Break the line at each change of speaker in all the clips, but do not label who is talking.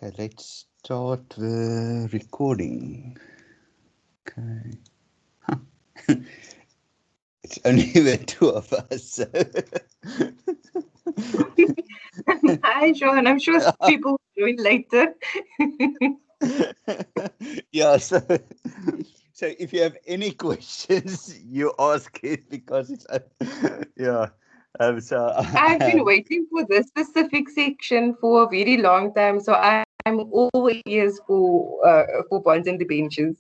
Okay, let's start the recording. Okay. It's only the two of us. So.
Hi, Sean. I'm sure people will join later.
Yeah, so if you have any questions, you ask it because it's yeah. So
I've been waiting for this specific section for a very long time, so I'm all ears for bonds and debentures.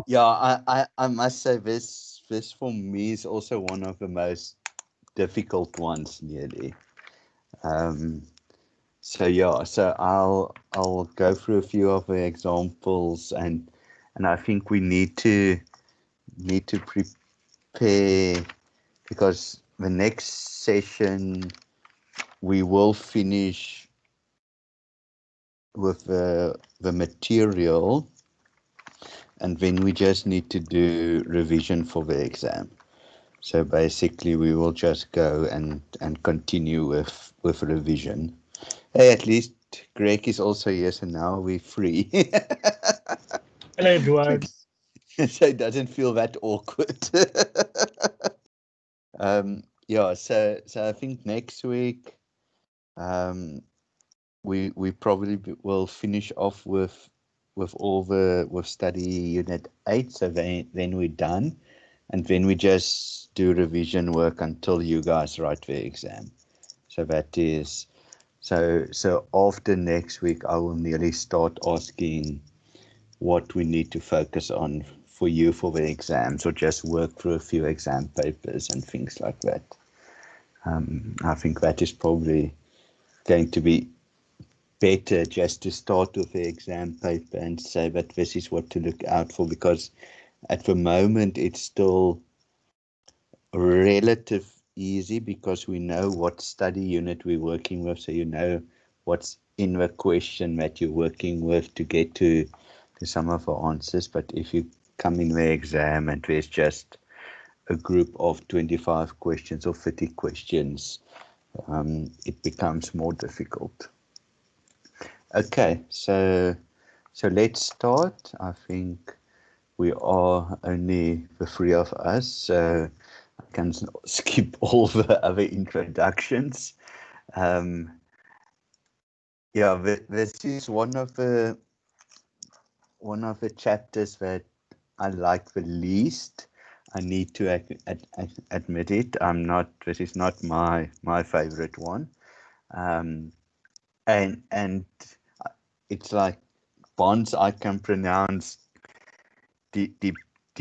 yeah, I must say this for me is also one of the most difficult ones, nearly. So yeah, so I'll go through a few of the examples, and I think we need to prepare, because the next session we will finish with the material, and then we just need to do revision for the exam. So basically we will just go and continue with revision. Hey, at least Greg is also here, so now we're free.
Hello, everyone.
So it doesn't feel that awkward. Yeah, so I think next week we probably will finish off with all the with study unit 8, so then we're done, and then we just do revision work until you guys write the exam. So that is so after next week I will nearly start asking what we need to focus on for you for the exams, or just work through a few exam papers and things like that. I think that is probably going to be better, just to start with the exam paper and say that this is what to look out for, because at the moment it's still relative easy because we know what study unit we're working with, so you know what's in the question that you're working with to get to some of the answers. But if you come in the exam and there's just a group of 25 questions or 30 questions, it becomes more difficult. Okay, so let's start. I think we are only the three of us, so I can skip all the other introductions. Yeah, this is one of the chapters that I like the least. I need to admit it. This is not my favorite one. And it's like bonds I can pronounce, the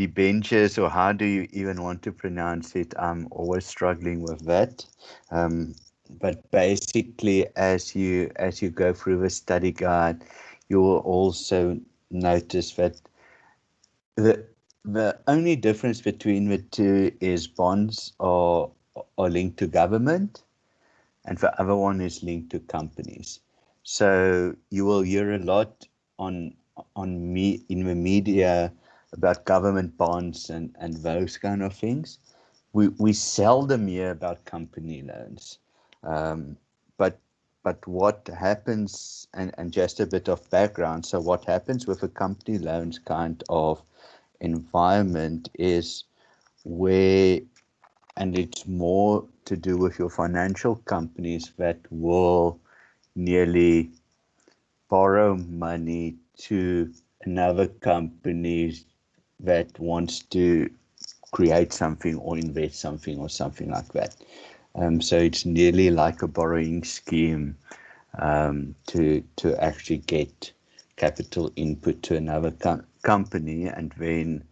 benches, or how do you even want to pronounce it? I'm always struggling with that. But basically, as you go through the study guide, you will also notice that the only difference between the two is bonds are linked to government, and the other one is linked to companies. So you will hear a lot on me in the media about government bonds and those kind of things. We seldom hear about company loans. Um, but what happens, and just a bit of background, so what happens with a company loans kind of environment is where, and it's more to do with your financial companies that will nearly borrow money to another company that wants to create something or invest something or something like that. So it's nearly like a borrowing scheme, to actually get capital input to another company, and then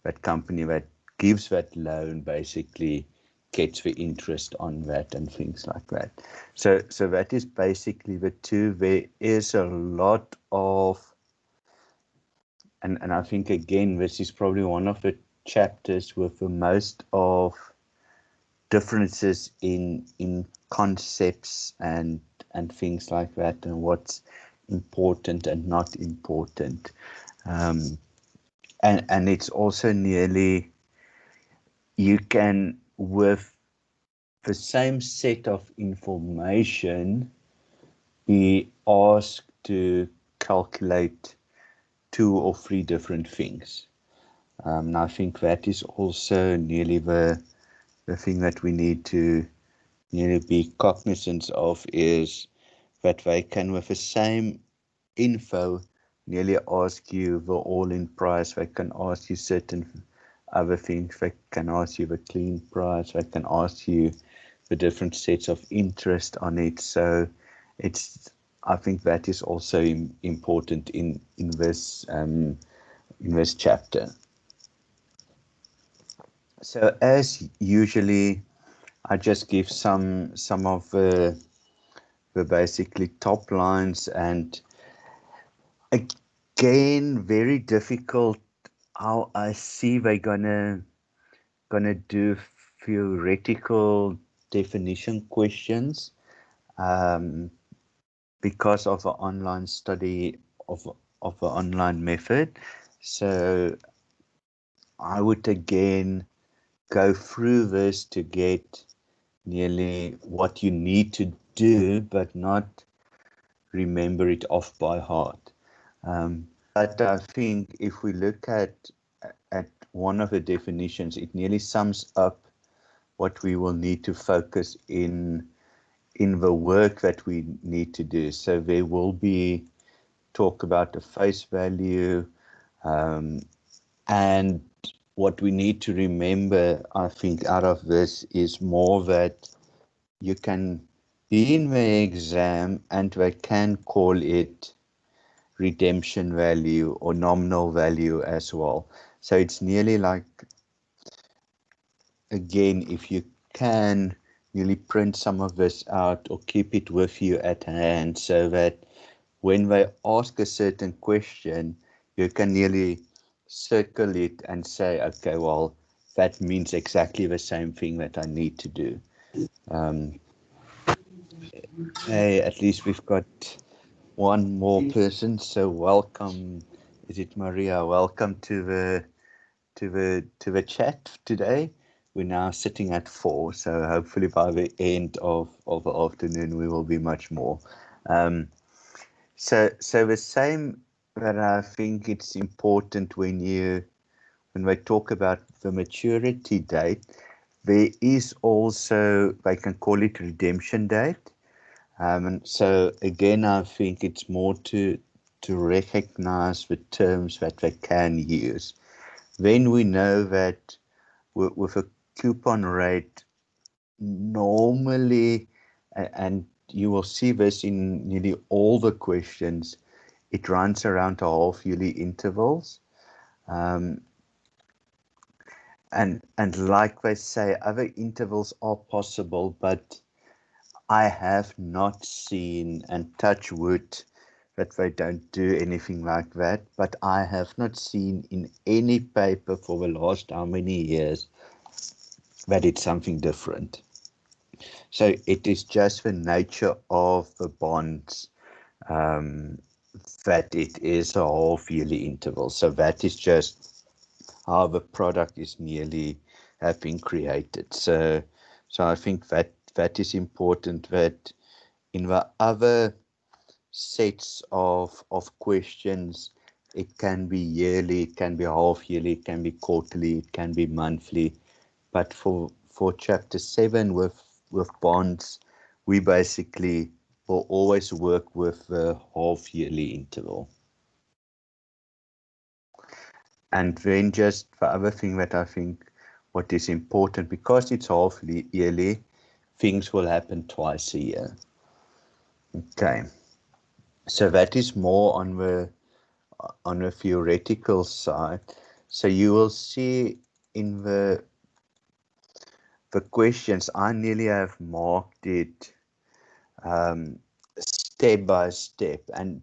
that company that gives that loan basically gets the interest on that and things like that. So that is basically the two. There is a lot of, and I think again this is probably one of the chapters with the most of differences in concepts and things like that, and what's important and not important. And it's also nearly, you can, with the same set of information, be asked to calculate 2 or 3 different things. And I think that is also nearly the thing that we need to nearly be cognizant of, is that they can, with the same info, nearly ask you the all-in price. They can ask you certain other things. They can ask you the clean price. They can ask you the different sets of interest on it. So I think that is also important in this chapter. So as usually, I just give some of the basically top lines, and again, very difficult how I see they're gonna do theoretical definition questions, because of the online study of the online method. So I would again go through this to get nearly what you need to do, but not remember it off by heart. But I think if we look at one of the definitions, it nearly sums up what we will need to focus in the work that we need to do. So there will be talk about the face value, and what we need to remember, I think, out of this is more that you can be in the exam and they can call it redemption value or nominal value as well. So it's nearly like, again, if you can nearly print some of this out or keep it with you at hand, so that when they ask a certain question, you can nearly circle it and say, okay, well, that means exactly the same thing that I need to do. Hey, at least we've got one more person, so welcome. Is it Maria? Welcome to the chat today. We're now sitting at 4, so hopefully by the end of the afternoon we will be much more. So the same that I think it's important when we talk about the maturity date, there is also, they can call it redemption date. And so again, I think it's more to recognize the terms that they can use. Then we know that with a coupon rate, normally, and you will see this in nearly all the questions, it runs around half yearly intervals. And like they say, other intervals are possible, but I have not seen, and touch wood that they don't do anything like that, but I have not seen in any paper for the last how many years that it's something different. So it is just the nature of the bonds, that it is a half yearly interval. So that is just how the product is nearly have been created. So I think that is important, that in the other sets of questions, it can be yearly, it can be half yearly, it can be quarterly, it can be monthly. But for chapter 7 with bonds, we basically will always work with the half yearly interval. And then just the other thing that I think what is important, because it's half yearly, things will happen twice a year. Okay. So that is more on the theoretical side. So you will see in the questions, I nearly have marked it step by step, and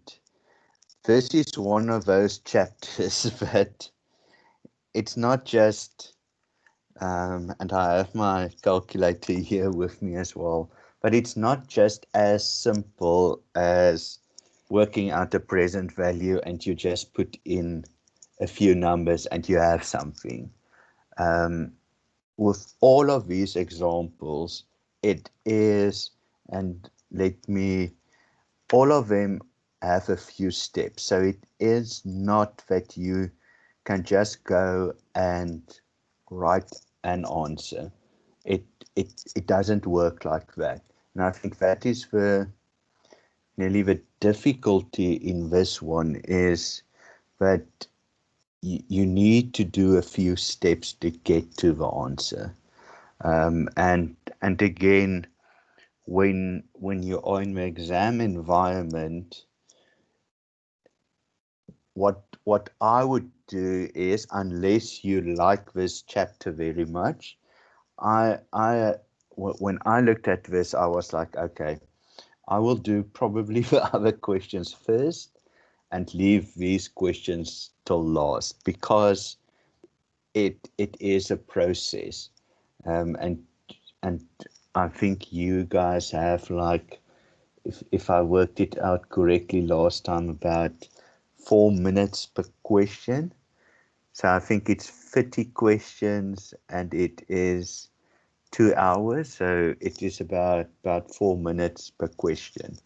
this is one of those chapters that it's not just, and I have my calculator here with me as well, but it's not just as simple as working out the present value and you just put in a few numbers and you have something. With all of these examples, it is, and all of them have a few steps. So it is not that you can just go and write an answer. It doesn't work like that. And I think that is nearly the difficulty in this one, is that you need to do a few steps to get to the answer. And again, when you are in the exam environment, what I would do is, unless you like this chapter very much, when I looked at this, I was like, okay, I will do probably the other questions first and leave these questions till last, because it is a process. And I think you guys have, like, if I worked it out correctly last time, about 4 minutes per question. So I think it's 30 questions and it is 2 hours. So it is about 4 minutes per question.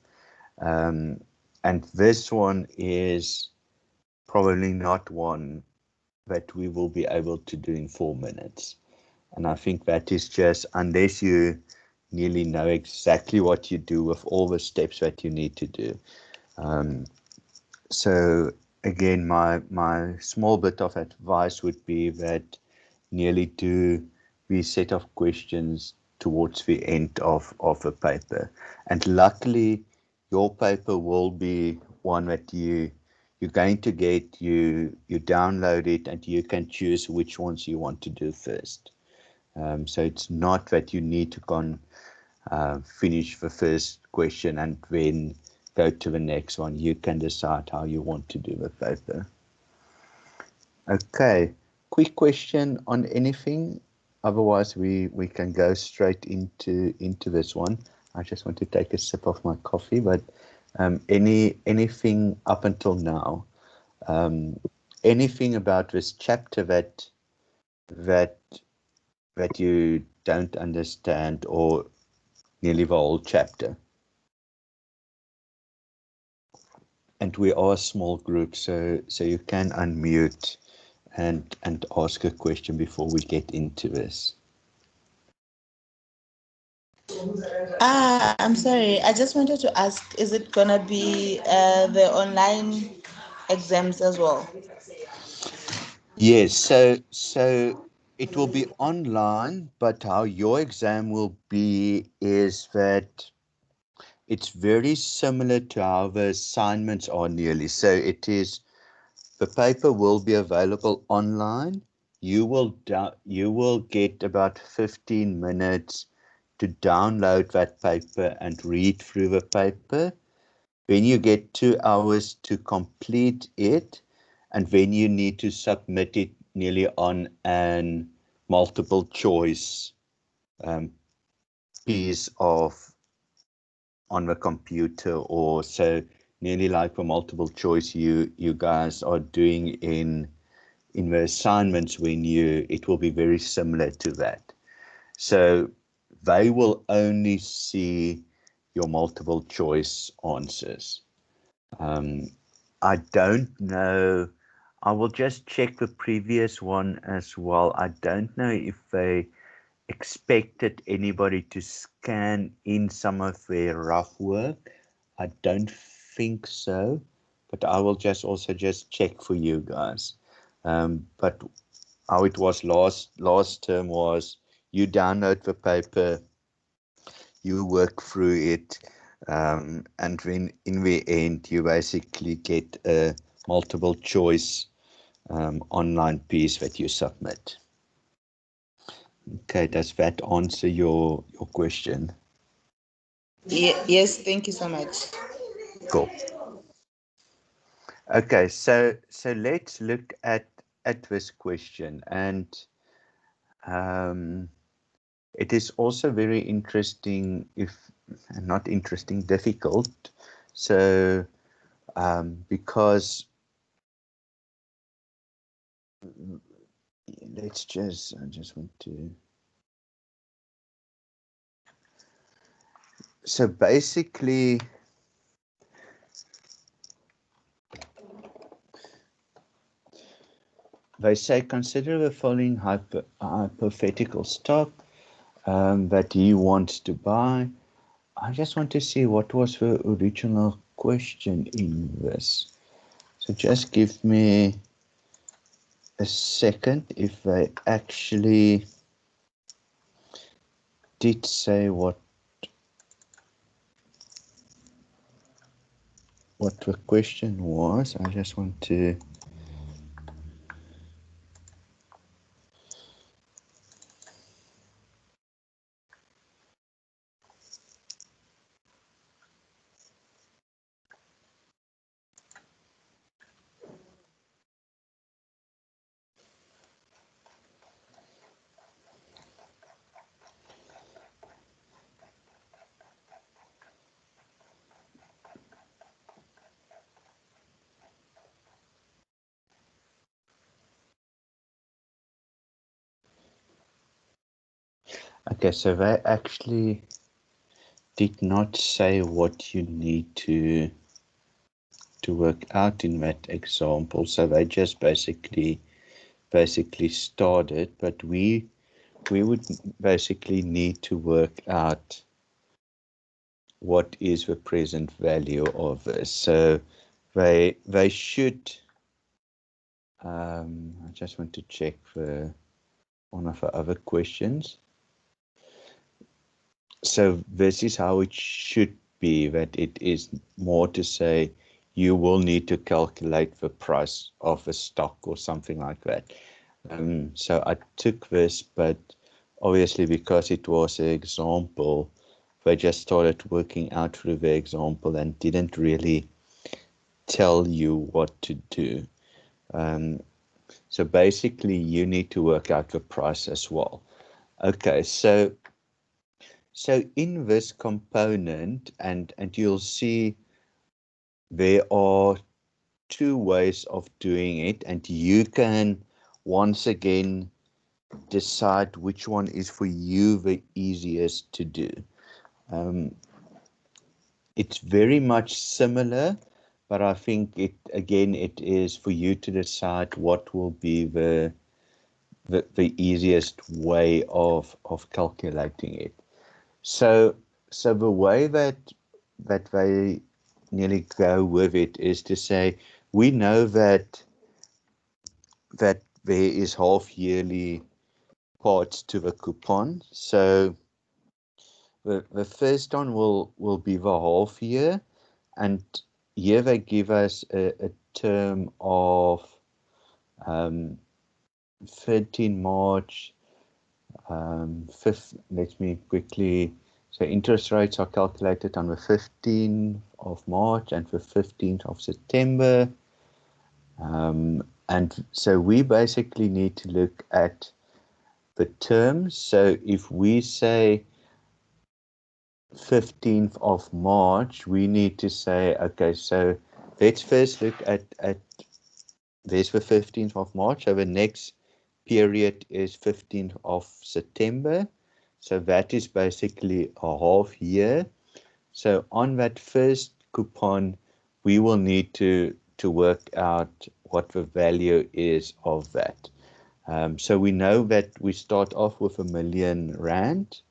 And this one is probably not one that we will be able to do in 4 minutes. And I think that is just, unless you nearly know exactly what you do with all the steps that you need to do. So again, my small bit of advice would be that nearly do the set of questions towards the end of the paper. And luckily, your paper will be one that you're going to get, you download it and you can choose which ones you want to do first. So it's not that you need to finish the first question and then go to the next one. You can decide how you want to do the paper. Okay, quick question on anything. Otherwise, we can go straight into this one. I just want to take a sip of my coffee, but anything up until now, anything about this chapter that you don't understand, or nearly the whole chapter? And we are a small group, so you can unmute and ask a question before we get into this.
I'm sorry. I just wanted to ask, is it gonna be the online exams as well?
Yes, so it will be online, but how your exam will be is that it's very similar to how the assignments are nearly. So it is, the paper will be available online. You will get about 15 minutes to download that paper and read through the paper. Then you get 2 hours to complete it, and then you need to submit it nearly on an multiple choice piece of on the computer, or so nearly like a multiple choice you guys are doing in the assignments. It will be very similar to that. So they will only see your multiple choice answers. I don't know. I will just check the previous one as well. I don't know if they expected anybody to scan in some of their rough work. I don't think so, but I will also check for you guys. But how it was last term was, you download the paper, you work through it, and then in the end you basically get a multiple choice online piece that you submit. Okay, does that answer your question?
Yes, thank you so much.
Cool. Okay, so let's look at this question, and it is also very interesting, if not interesting, difficult. So because I just want to. So basically, they say consider the following hypothetical stock that he wants to buy. I just want to see what was the original question in this. So just give me a second if they actually did say what the question was. I just want to okay, so they actually did not say what you need to work out in that example. So they just basically started, but we would basically need to work out what is the present value of this. So they should I just want to check for one of the other questions. So this is how it should be, that it is more to say you will need to calculate the price of a stock or something like that. So I took this, but obviously because it was an example, they just started working out through the example and didn't really tell you what to do. So basically you need to work out the price as well. Okay, so in this component, and you'll see there are two ways of doing it, and you can once again decide which one is for you the easiest to do. It's very much similar, but I think it is for you to decide what will be the easiest way of calculating it. So the way that they nearly go with it is to say, we know that there is half yearly parts to the coupon. So the first one will be the half year, and here they give us a term of 13 March. Let me quickly. So interest rates are calculated on the 15th of March and the 15th of September. And so we basically need to look at the terms. So if we say 15th of March, we need to say, okay, so let's first look at there's the 15th of March. So the next period is 15th of September. So that is basically a half year. So on that first coupon, we will need to work out what the value is of that. So we know that we start off with R1 million. R1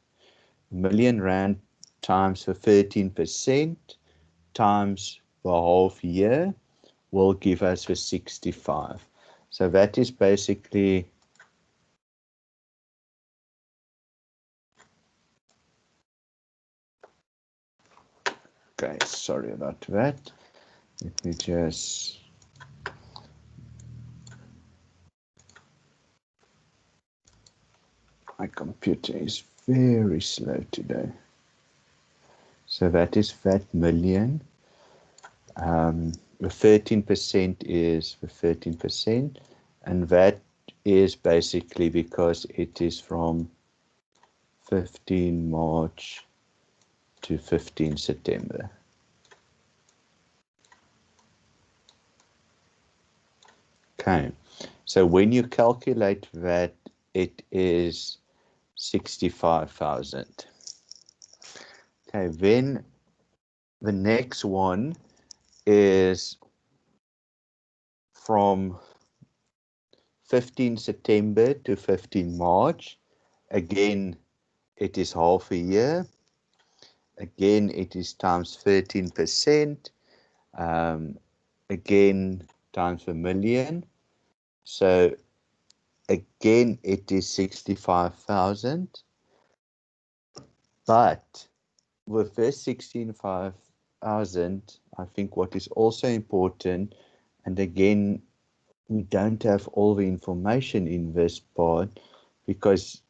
million times the 13% times the half year will give us the 65. So that is basically okay, sorry about that. Let me just my computer is very slow today. So that is that million. The 13% is the 13%, and that is basically because it is from 15 March to 15 September. Okay, so when you calculate that, it is 65,000. Okay, then the next one is from 15 September to 15 March. Again, it is half a year. Again, it is times 13%. Again, times a million. So again, it is 65,000. But with this 65,000, I think what is also important, and again, we don't have all the information in this part because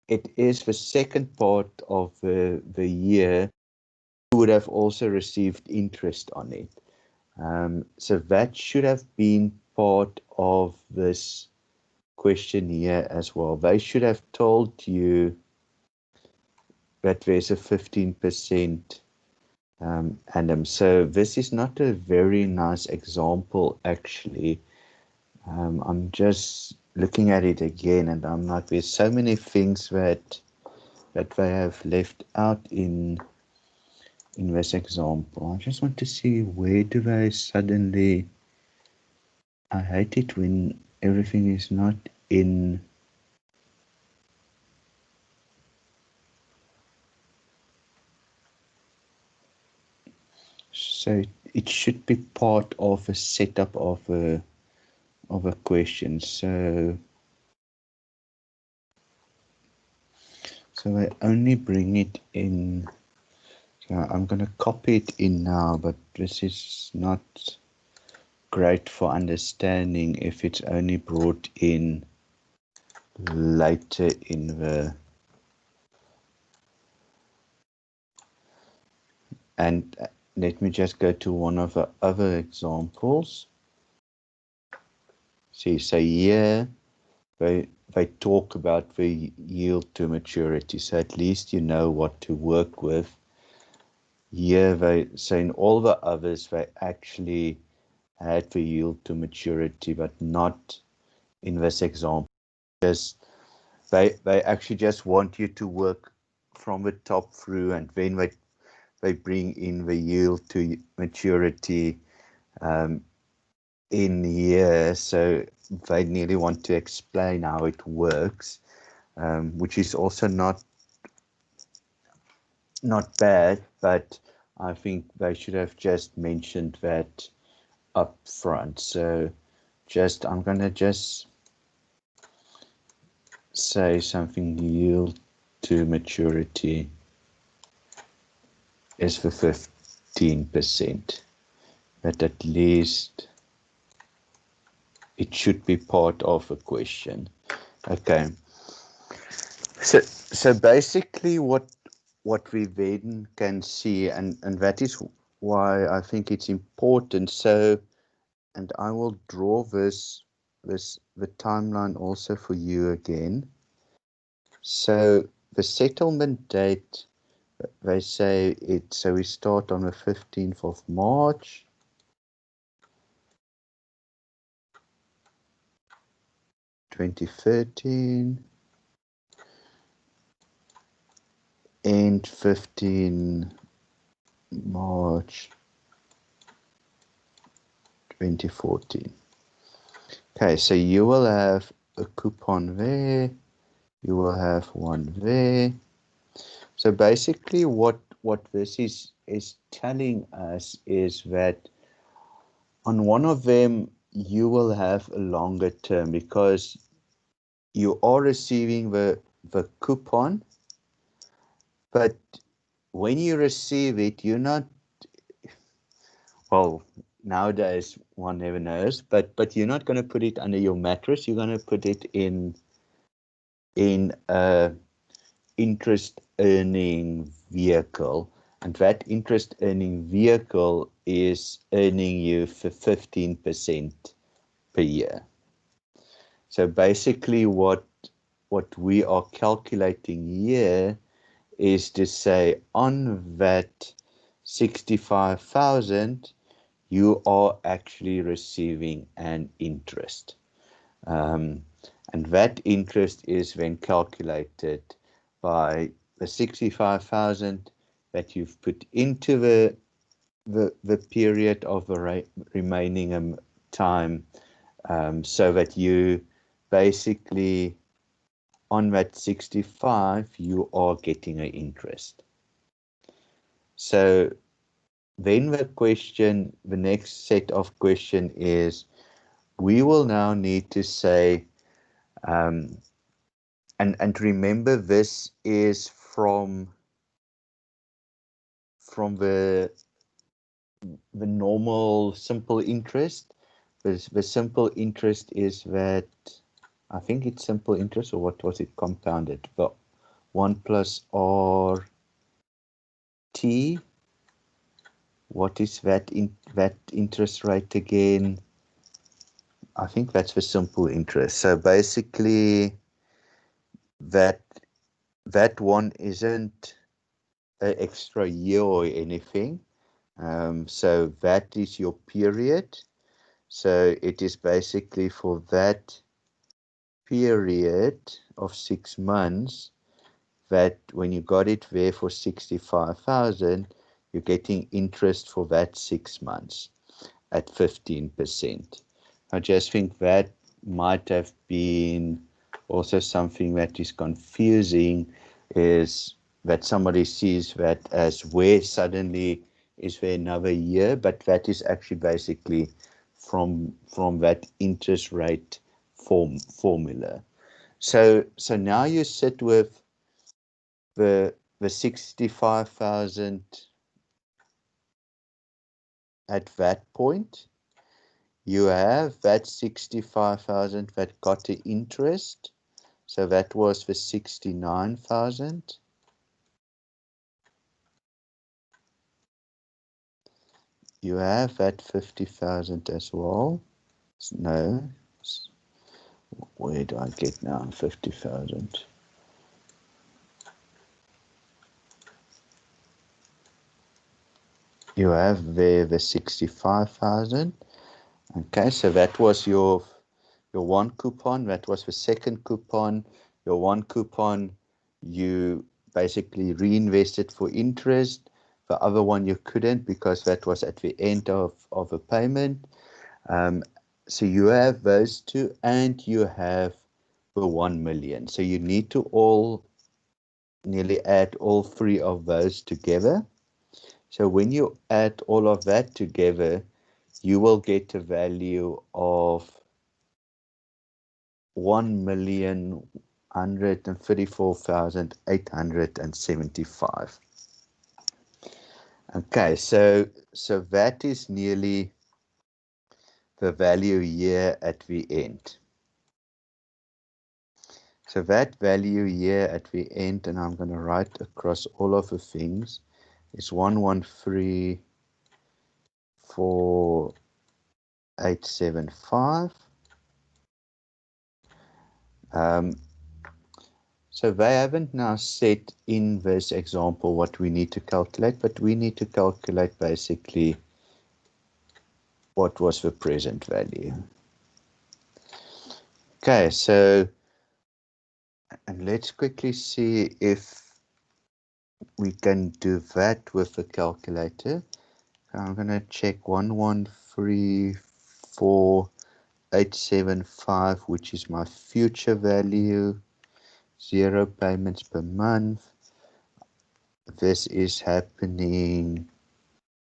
it is the second part of the year. You would have also received interest on it. So that should have been part of this question here as well. They should have told you that there's a 15% annum. So this is not a very nice example, actually. I'm just looking at it again, and I'm like, there's so many things that they have left out in this example. I just want to see, where do they suddenly... I hate it when everything is not in... So it should be part of a setup of a question. So I only bring it in. So I'm going to copy it in now, but this is not great for understanding if it's only brought in later in the... And let me just go to one of the other examples. See, so here they talk about the yield to maturity, so at least you know what to work with. Here they say in all the others they actually had the yield to maturity, but not in this example. Just they actually just want you to work from the top through, and then they bring in the yield to maturity in here. So they nearly want to explain how it works, which is also not bad, but I think they should have just mentioned that up front. So I'm going to just say something, yield to maturity is for 15%, but at least it should be part of a question. Okay. So basically what we then can see, and that is why I think it's important. So, and I will draw the timeline also for you again. So the settlement date, they say it, so we start on the 15th of March. (2013) and 15 March 2014. Okay, so you will have a coupon there, you will have one there. So basically what this is telling us is that on one of them you will have a longer term because you are receiving the coupon, but when you receive it, you're not, well, nowadays one never knows, but you're not going to put it under your mattress. You're going to put it in a interest earning vehicle, and that interest earning vehicle is earning you for 15% per year. So basically what we are calculating here is to say on that 65,000 you are actually receiving an interest, and that interest is then calculated by the 65,000 that you've put into the period of the remaining time so that you basically on that 65 you are getting an interest. So then the next set of question is, we will now need to say, and remember this is from the normal simple interest. The simple interest is that, I think it's simple interest, or what was it, compounded, but 1 plus R T. What is that interest rate again? I think that's the simple interest. So basically that one isn't an extra year or anything. So that is your period. So it is basically for that period of 6 months, that when you got it there for 65,000, you're getting interest for that 6 months at 15%. I just think that might have been also something that is confusing, is that somebody sees that as where suddenly is there another year, but that is actually basically from that interest rate formula. So now you sit with the 65,000 at that point. You have that 65,000 that got the interest, so that was the 69,000. You have that 50,000 as well. No, where do I get now 50,000? You have there the 65,000. Okay, so that was your one coupon. That was the second coupon. Your one coupon, you basically reinvested for interest. The other one you couldn't, because that was at the end of a payment. So you have those two, and you have the 1 million. So you need to nearly add all three of those together. So when you add all of that together, you will get a value of 1,134,875. Okay, so that is nearly the value here at the end. So that value here at the end, and I'm going to write across all of the things, is 113,4,875. So they haven't now set in this example what we need to calculate, but we need to calculate basically what was the present value. Okay, so, and let's quickly see if we can do that with the calculator. I'm going to check 113,4,875, which is my future value. 0 payments per month. This is happening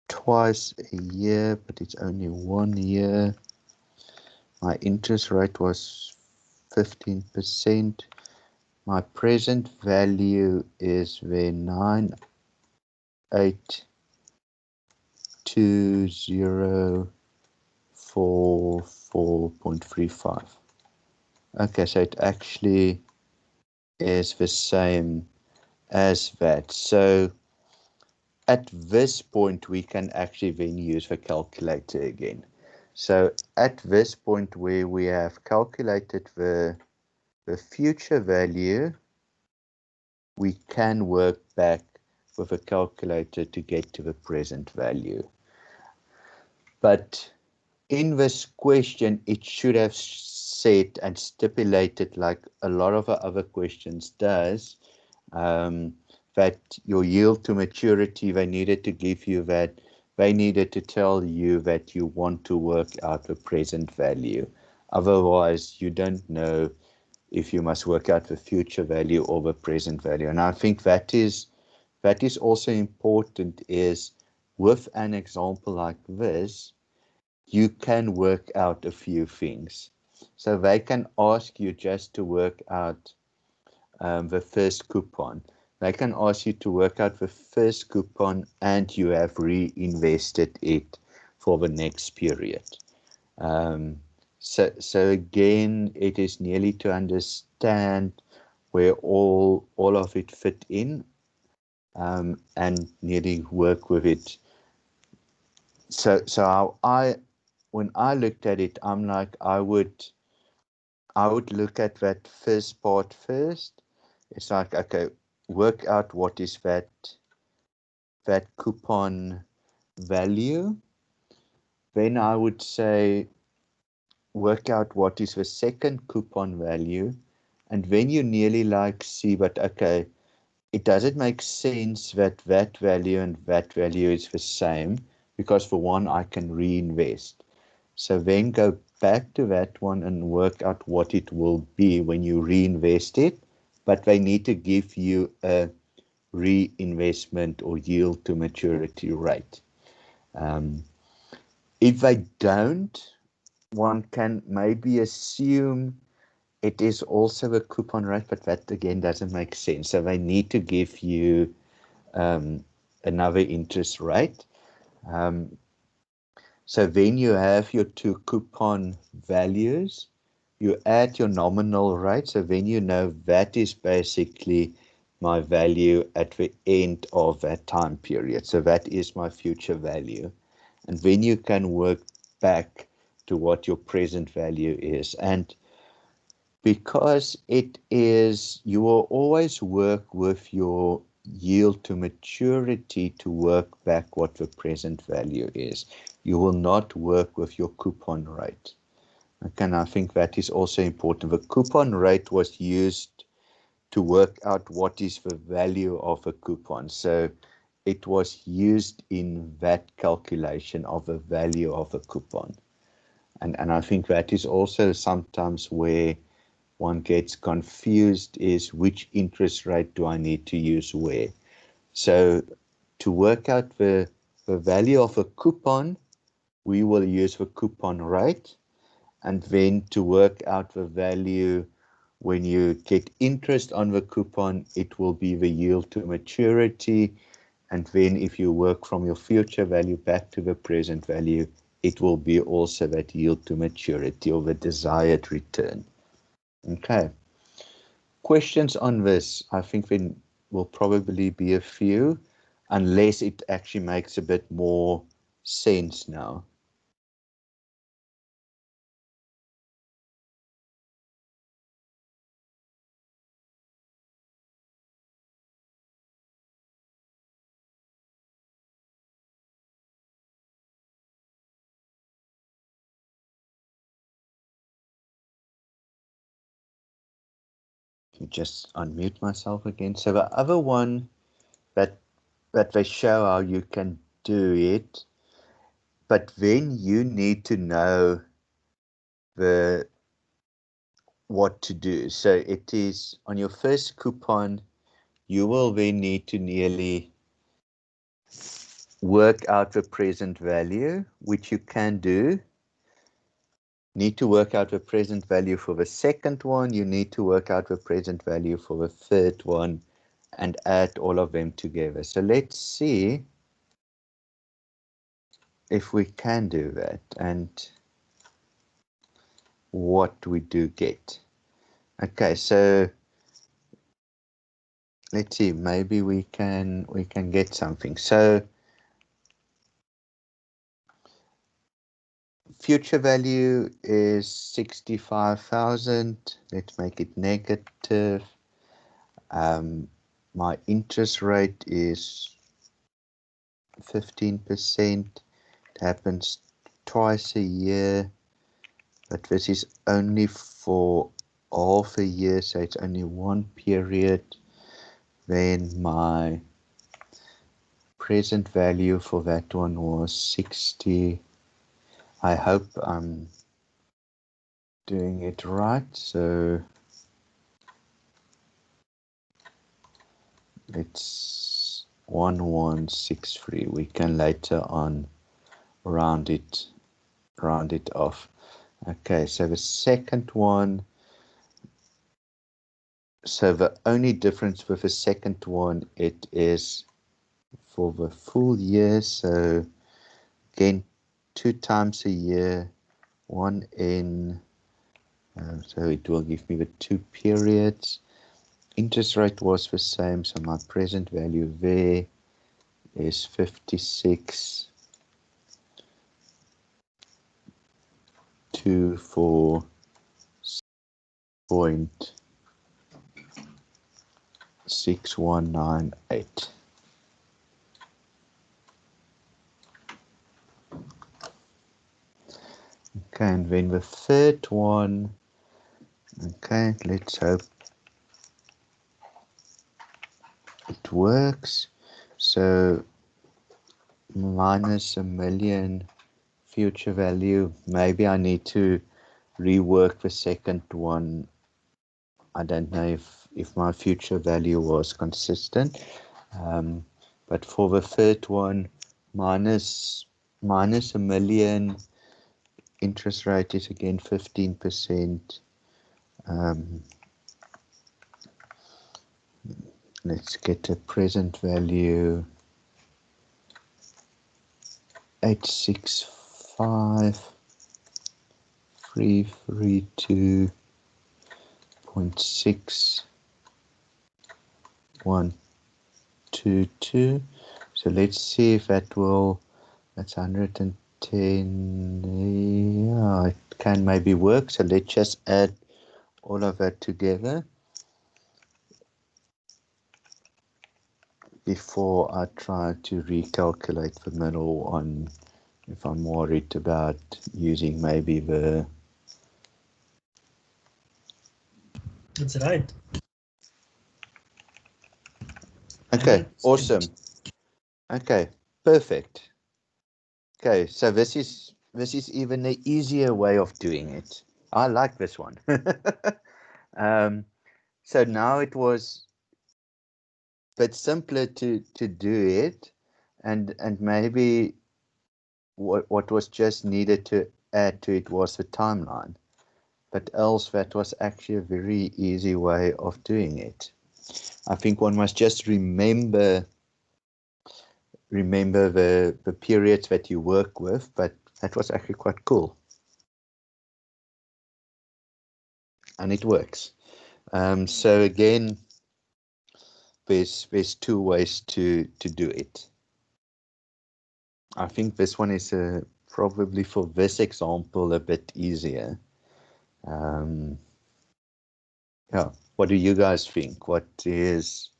twice a year, but it's only 1 year. My interest rate was 15%. My present value is the 982044.35. Okay, so it actually is the same as that. So at this point, we can actually then use the calculator again. So at this point where we have calculated the future value, we can work back with a calculator to get to the present value. But in this question, it should have said and stipulated, like a lot of our other questions does, that your yield to maturity, they needed to give you that, they needed to tell you that you want to work out the present value. Otherwise, you don't know if you must work out the future value or the present value. And I think that is also important, is with an example like this, you can work out a few things. So they can ask you just to work out the first coupon. They can ask you to work out the first coupon and you have reinvested it for the next period. So again, it is nearly to understand where all of it fit in, and nearly work with it. So when I looked at it, I'm like, I would look at that first part first. It's like, okay, work out what is that coupon value. Then I would say work out what is the second coupon value, and then you nearly like see, but okay, it doesn't make sense that that value and that value is the same, because for one I can reinvest. So then go back to that one and work out what it will be when you reinvest it, but they need to give you a reinvestment or yield to maturity rate. If they don't, one can maybe assume it is also a coupon rate, but that again doesn't make sense. So they need to give you another interest rate. So then you have your two coupon values. You add your nominal rate, so then you know that is basically my value at the end of that time period. So that is my future value. And then you can work back to what your present value is. And because it is, you will always work with your yield to maturity to work back what the present value is. You will not work with your coupon rate. Okay, and I think that is also important. The coupon rate was used to work out what is the value of a coupon. So it was used in that calculation of the value of a coupon. And I think that is also sometimes where one gets confused, is which interest rate do I need to use where. So to work out the value of a coupon, we will use the coupon rate. And then to work out the value when you get interest on the coupon, it will be the yield to maturity. And then if you work from your future value back to the present value, it will be also that yield to maturity, or the desired return. Okay. Questions on this? I think there will probably be a few, unless it actually makes a bit more sense now. Just unmute myself again. So the other one that they show how you can do it, but then you need to know what to do. So it is on your first coupon, you will then need to nearly work out the present value, which you can do. Need to work out the present value for the second one. You need to work out the present value for the third one and add all of them together. So let's see if we can do that and what we do get. Okay, so let's see, maybe we can get something. So future value is 65,000. Let's make it negative. My interest rate is 15%. It happens twice a year, but this is only for half a year, so it's only one period. Then my present value for that one was 60. I hope I'm doing it right. So it's 1163. We can later on round it off. Okay, so the second one, so the only difference with the second one, it is for the full year. So again, 2 times a year, 1N, so it will give me the 2 periods. Interest rate was the same, so my present value there is 56.6198. Okay, and then the third one, okay, let's hope it works. So minus 1,000,000 future value. Maybe I need to rework the second one. I don't know if my future value was consistent. But for the third one, minus 1,000,000, interest rate is again 15%. Let's get a present value, 865,332.6122. So let's see if that will, that's 110. Yeah, it can maybe work. So let's just add all of that together before I try to recalculate the middle one, if I'm worried about using maybe the...
That's right.
Okay, awesome. Okay, perfect. Okay, so this is even an easier way of doing it. I like this one. So now it was a bit simpler to do it, and maybe what was just needed to add to it was the timeline. But else that was actually a very easy way of doing it. I think one must just remember the periods that you work with, but that was actually quite cool. And it works. So again, there's 2 ways to do it. I think this one is probably for this example a bit easier. Yeah, what do you guys think? What is...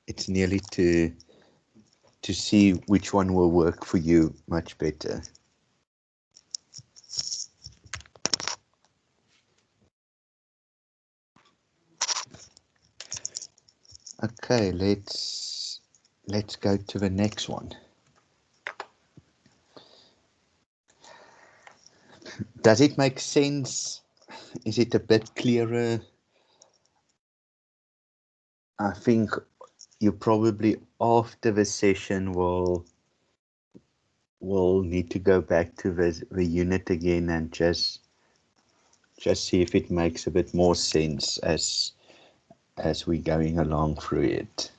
It's nearly to see which one will work for you much better. Okay, let's go to the next one. Does it make sense? Is it a bit clearer? I think you probably after the session will need to go back to the unit again and just see if it makes a bit more sense as we're going along through it.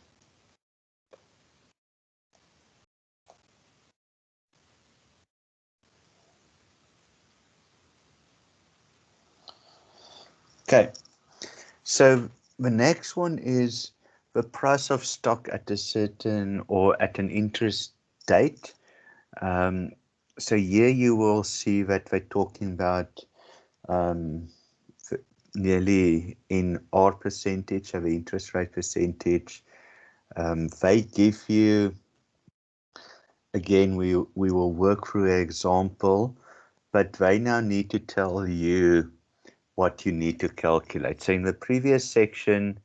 Okay, so the next one is the price of stock at a certain or at an interest date. So here you will see that they're talking about nearly in R percentage, of the interest rate percentage. They give you, again, we will work through an example, but they now need to tell you what you need to calculate. So in the previous section,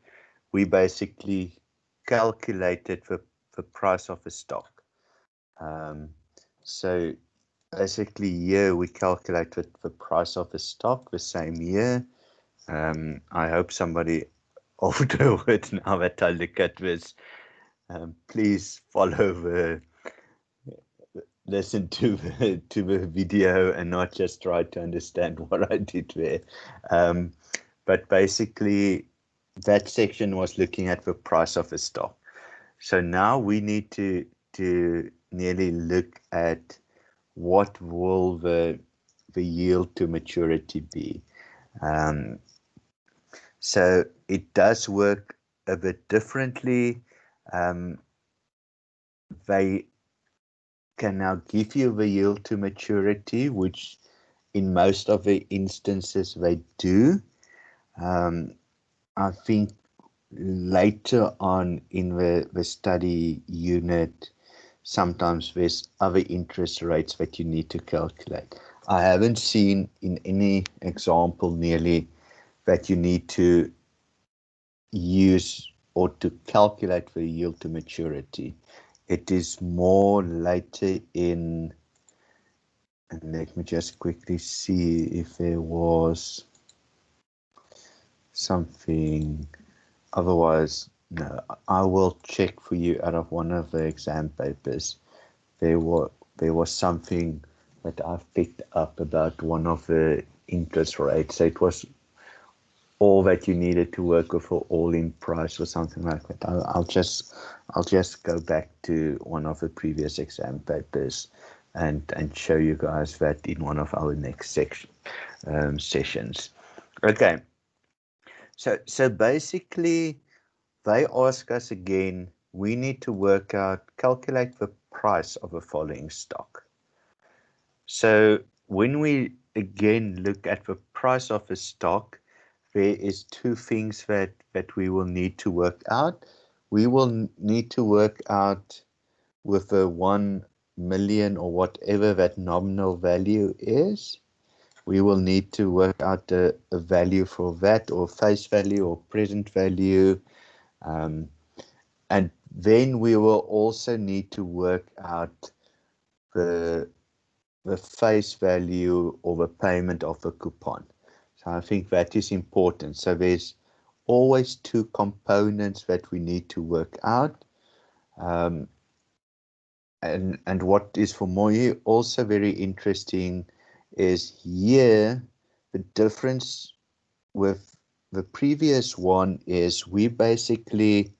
we basically calculated the price of a stock. So basically here we calculate the price of a stock the same year. I hope somebody older would, now that I look at this, please listen to the video and not just try to understand what I did there. But basically that section was looking at the price of a stock. So now we need to nearly look at what will the yield to maturity be. So it does work a bit differently. They can now give you the yield to maturity, which in most of the instances they do. I think later on in the study unit, sometimes there's other interest rates that you need to calculate. I haven't seen in any example nearly that you need to use or to calculate the yield to maturity. It is more later in, and let me just quickly see if there was something. Otherwise, no, I will check for you out of one of the exam papers. There was something that I've picked up about one of the interest rates. So it was all that you needed to work with for all-in price or something like that. I'll just go back to one of the previous exam papers and show you guys that in one of our next sessions. Okay. So basically, they ask us again, we need to calculate the price of a following stock. So when we again look at the price of a stock, there is two things that we will need to work out. We will need to work out with the 1 million or whatever that nominal value is. We will need to work out a value for that, or face value or present value. And then we will also need to work out the face value or the payment of the coupon. So I think that is important. So there's always two components that we need to work out. And what is for Moyi also very interesting is here the difference with the previous one is we basically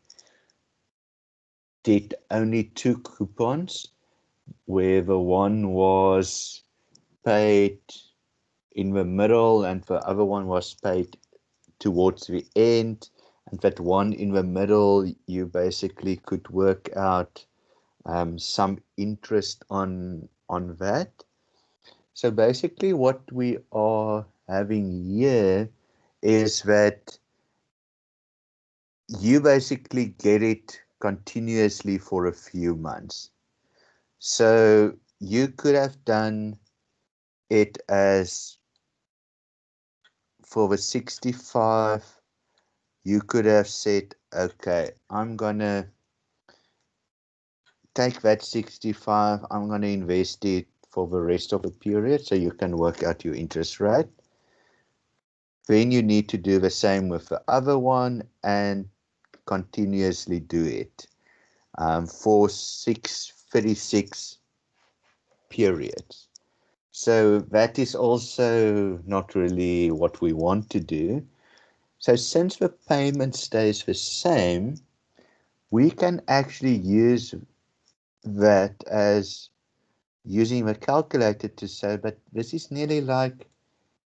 did only two coupons, where the one was paid in the middle and the other one was paid towards the end, and that one in the middle you basically could work out some interest on that. So basically what we are having here is that you basically get it continuously for a few months. So you could have done it as for the 65, you could have said, okay, I'm gonna take that 65, I'm gonna invest it for the rest of the period, so you can work out your interest rate. Then you need to do the same with the other one and continuously do it for 36 periods. So that is also not really what we want to do. So since the payment stays the same, we can actually use that as using the calculator to say, but this is nearly like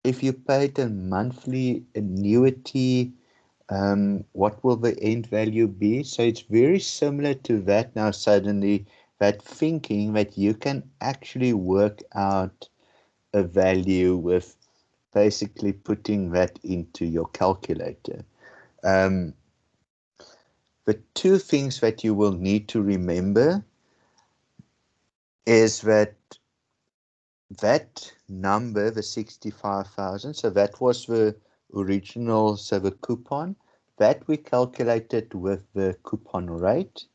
if you paid a monthly annuity, what will the end value be? So it's very similar to that now suddenly, that thinking that you can actually work out a value with basically putting that into your calculator. The two things that you will need to remember is that number, the 65,000, so that was the original, so the coupon, that we calculated with the coupon rate.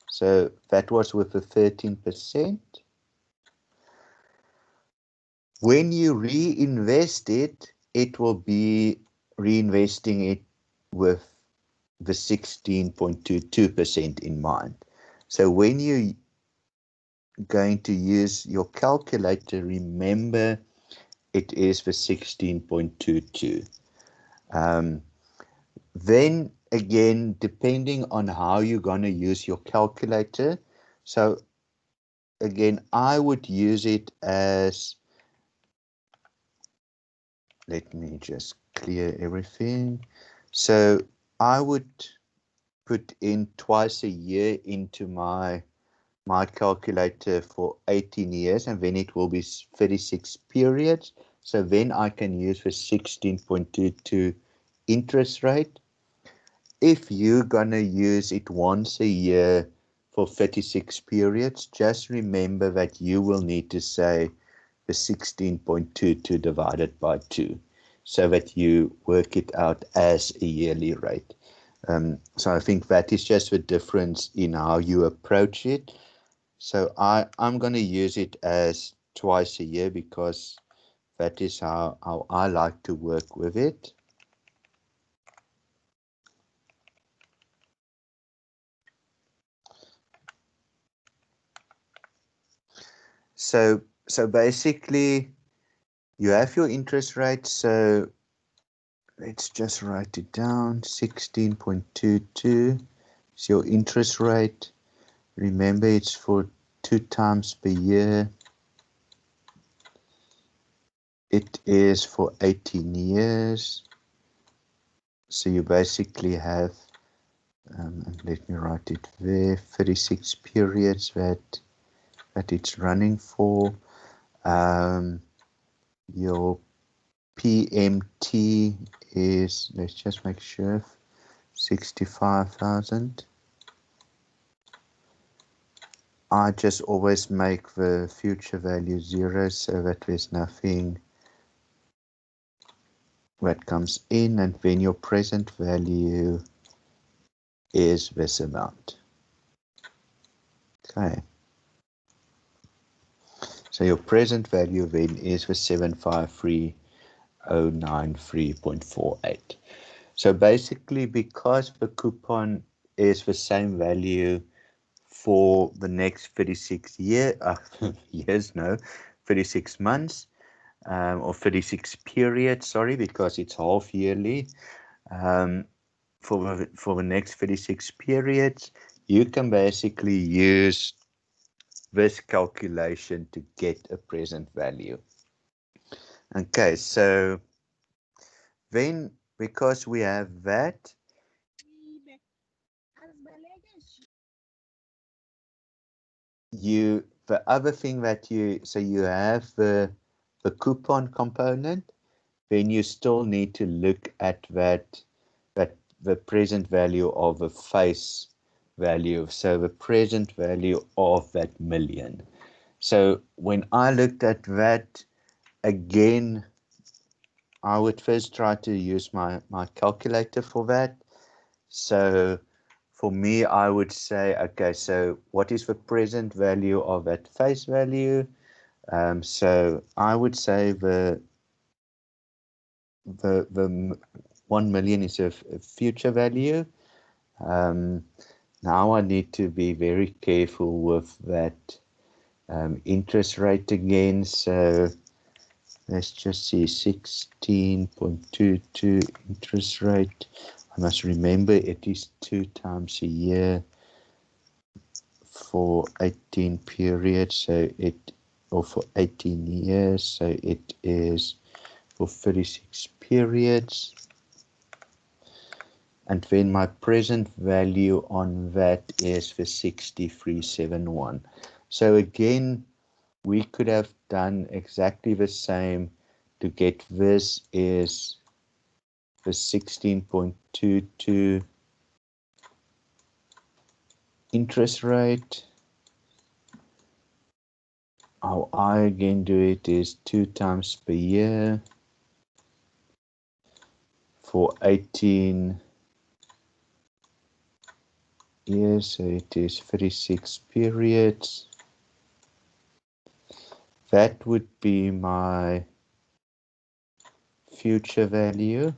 So that was with the 13%. When you reinvest it, it will be reinvesting it with the 16.22% in mind. So when you're going to use your calculator, remember it is the 16.22. Then again, depending on how you're going to use your calculator. So again, I would use it as, let me just clear everything. So I would put in twice a year into my calculator for 18 years, and then it will be 36 periods. So then I can use the 16.22 interest rate. If you're going to use it once a year for 36 periods, just remember that you will need to say the 16.22 divided by 2, so that you work it out as a yearly rate. So I think that is just the difference in how you approach it. So I'm going to use it as twice a year because that is how I like to work with it. So basically you have your interest rate. So let's just write it down. 16.22 is your interest rate. Remember, it's for 2 times per year. It is for 18 years. So you basically have, let me write it there, 36 periods that it's running for. Your PMT is, let's just make sure, 65,000. I just always make the future value 0 so that there's nothing that comes in, and then your present value is this amount. Okay. So your present value then is the 753,093.48. So basically, because the coupon is the same value for the next 36 years, 36 months, or 36 periods, sorry, because it's half yearly. For the next 36 periods, you can basically use this calculation to get a present value. Okay, so then because we have that, the other thing that you have the coupon component, then you still need to look at that the present value of the face value, so the present value of that million. So when I looked at that again, I would first try to use my calculator for that. So for me, I would say, okay, so what is the present value of that face value? So I would say the 1 million is a future value. Now I need to be very careful with that interest rate again. So let's just see, 16.22 interest rate. I must remember it is 2 times a year for 18 periods, so or for 18 years, so it is for 36 periods. And then my present value on that is the 6371. So again, we could have done exactly the same to get this is the 16.22 interest rate. How I again do it is 2 times per year for 18 Yes, so it is 36 periods. That would be my future value.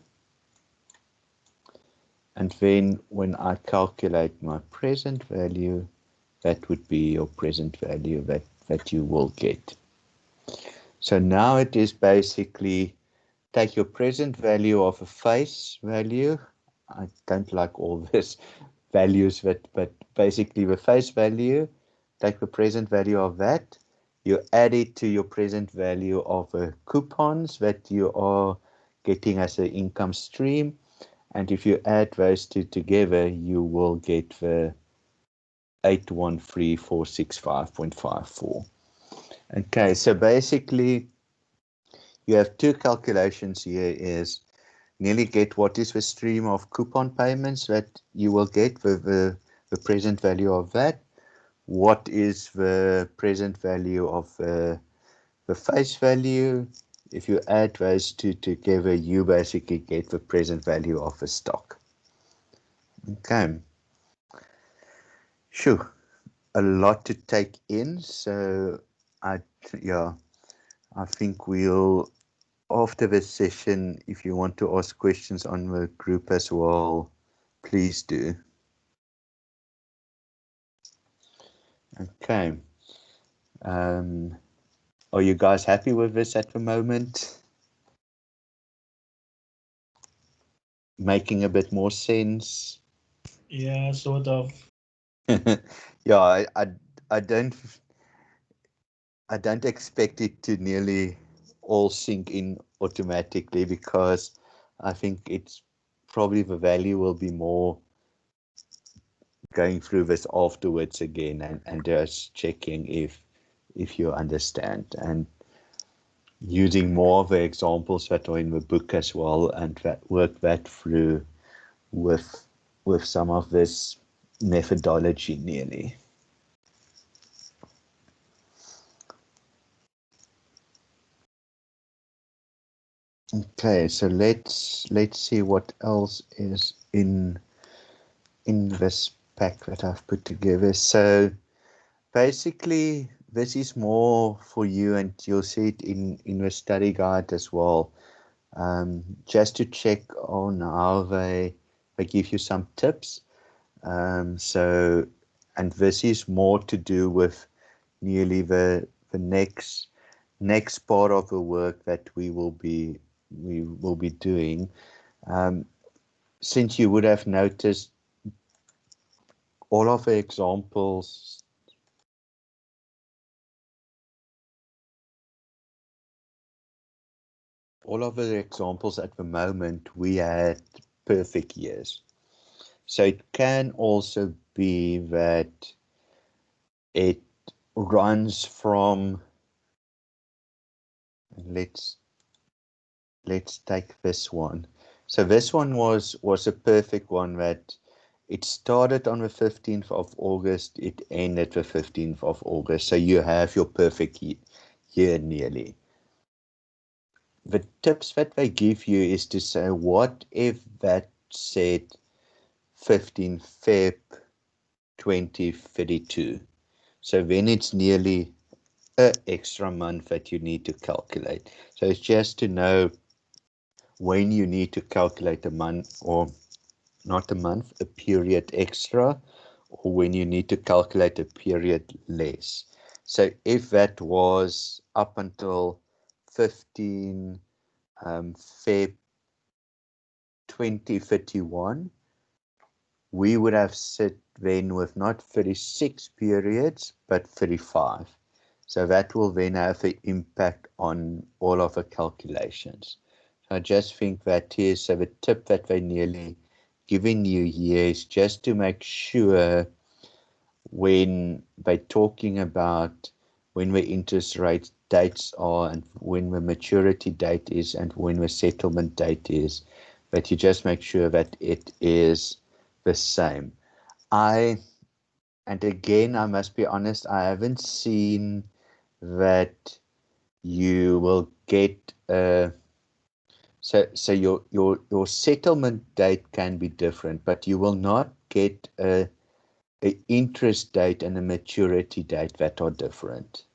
And then when I calculate my present value, that would be your present value that you will get. So now it is basically take your present value of a face value. I don't like all this values, but basically the face value, take the present value of that. You add it to your present value of the coupons that you are getting as an income stream. And if you add those two together, you will get the 813,465.54. Okay, so basically you have two calculations here is nearly get what is the stream of coupon payments that you will get with the present value of that. What is the present value of the face value? If you add those two together, you basically get the present value of the stock. Okay. Sure. A lot to take in. So I think we'll, after this session, if you want to ask questions on the group as well, please do. Okay. Are you guys happy with this at the moment? Making a bit more sense?
Yeah, sort of.
Yeah, I don't expect it to nearly all sink in automatically, because I think it's probably the value will be more going through this afterwards again and just checking if you understand, and using more of the examples that are in the book as well, and work that through with some of this methodology nearly. Okay, so let's see what else is in this pack that I've put together. So basically this is more for you, and you'll see it in the study guide as well, just to check on how they give you some tips. So, and this is more to do with nearly the next part of the work that we will be doing. Since you would have noticed, all of the examples at the moment, we had perfect years. So it can also be that it runs from, let's take this one. So this one was a perfect one, that it started on the 15th of August, it ended the 15th of August. So you have your perfect year nearly. The tips that they give you is to say, what if that said 15 Feb 2032? So then it's nearly an extra month that you need to calculate. So it's just to know when you need to calculate a month, or not a month, a period extra, or when you need to calculate a period less. So if that was up until 15 Feb 2031, we would have sit then with not 36 periods, but 35. So that will then have an impact on all of the calculations. So I just think that is, so the tip that they nearly giving you here is just to make sure when they're talking about when the interest rate dates are, and when the maturity date is, and when the settlement date is, that you just make sure that it is the same. And again, I must be honest, I haven't seen that you will get so your settlement date can be different, but you will not get a a interest date and a maturity date that are different.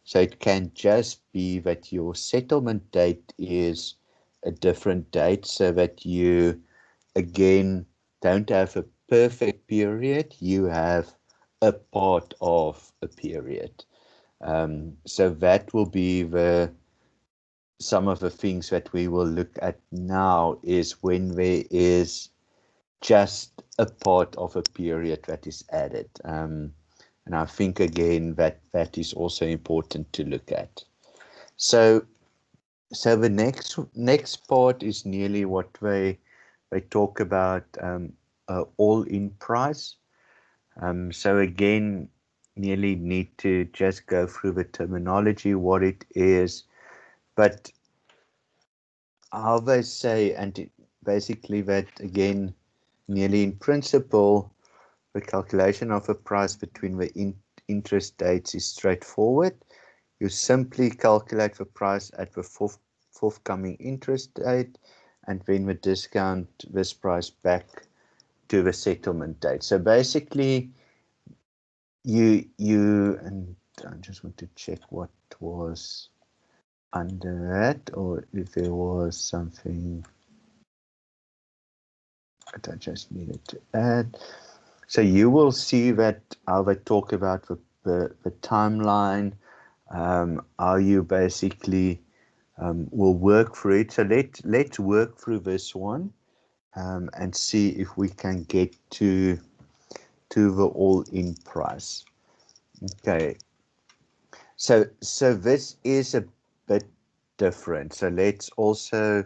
So it can just be that your settlement date is a different date, so that you, again, don't have a perfect period, you have a part of a period. So that will be some of the things that we will look at now, is when there is just a part of a period that is added. And I think, again, that is also important to look at. So the next part is nearly what they talk about, all-in price. So again, nearly need to just go through the terminology, what it is, but how they say, and basically that, again, nearly in principle, the calculation of a price between the interest dates is straightforward. You simply calculate the price at the forthcoming interest date, and then we discount this price back to the settlement date. So basically, and I just want to check what was under that, or if there was something that I just needed to add. So you will see that how they talk about the timeline, how you basically will work through it. So let's work through this one, and see if we can get to the all-in price. Okay. So this is a bit different. So let's also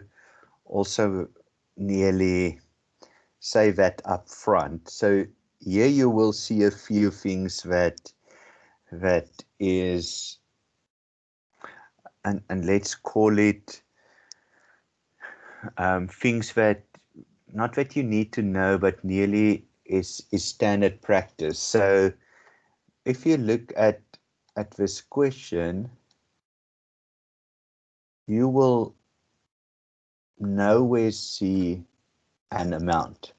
nearly say that up front. So here you will see a few things that is, and let's call it things that, not that you need to know, but nearly is standard practice. So if you look at this question, you will nowhere see an amount.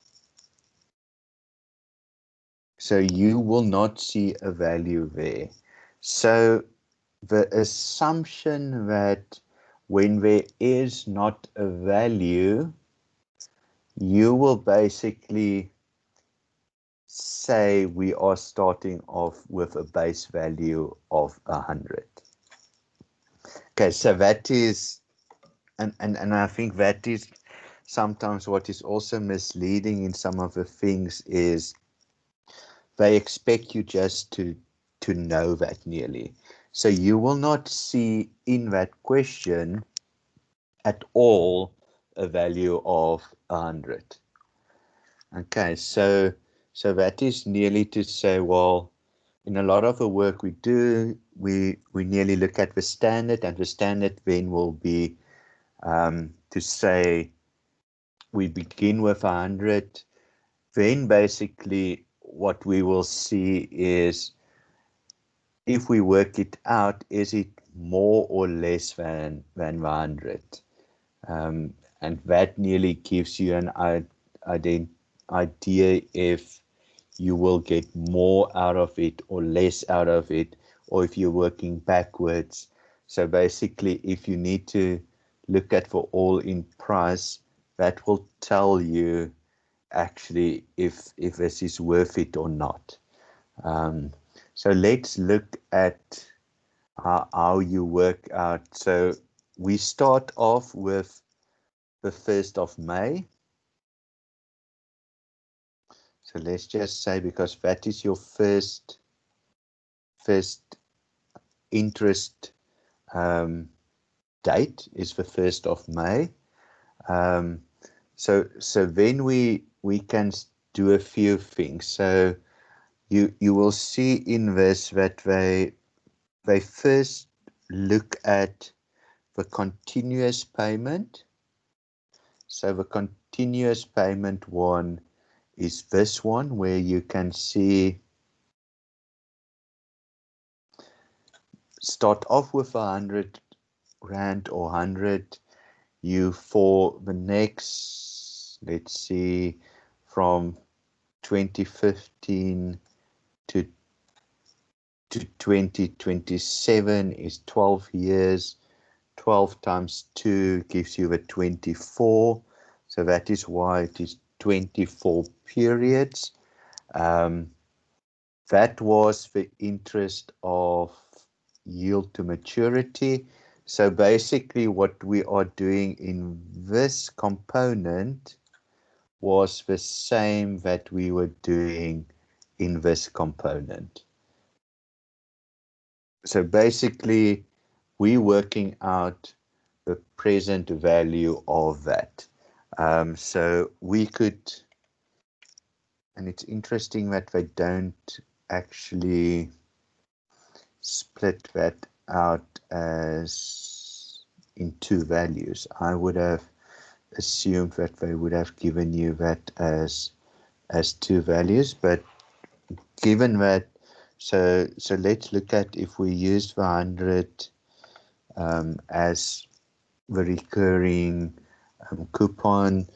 So you will not see a value there. So the assumption that when there is not a value, you will basically say we are starting off with a base value of 100. Okay, so that is, and I think that is sometimes what is also misleading in some of the things, is they expect you just to know that nearly. So you will not see in that question at all a value of 100. Okay, so that is nearly to say, well, in a lot of the work we do, we nearly look at the standard, and the standard then will be to say we begin with 100. Then basically what we will see is, if we work it out, is it more or less than 100? And that nearly gives you an idea if you will get more out of it or less out of it, or if you're working backwards. So basically, if you need to look at for all-in price, that will tell you actually if this is worth it or not. So let's look at how you work out. So we start off with the 1st of May. So let's just say, because that is your first interest date, is the 1st of May. So then we can do a few things. So you will see in this that they first look at the continuous payment. So the continuous payment one is this one, where you can see, start off with 100 Rand or 100. You, for the next, let's see, from 2015 to 2027 is 12 years. 12 times 2 gives you a 24. So that is why it is 24 periods. That was the interest of yield to maturity. So basically what we are doing in this component was the same that we were doing in this component. So basically we're working out the present value of that. So we could, and it's interesting that they don't actually split that out as in two values. I would have assumed that they would have given you that as two values, but given that, so let's look at if we use the 100 as the recurring coupon,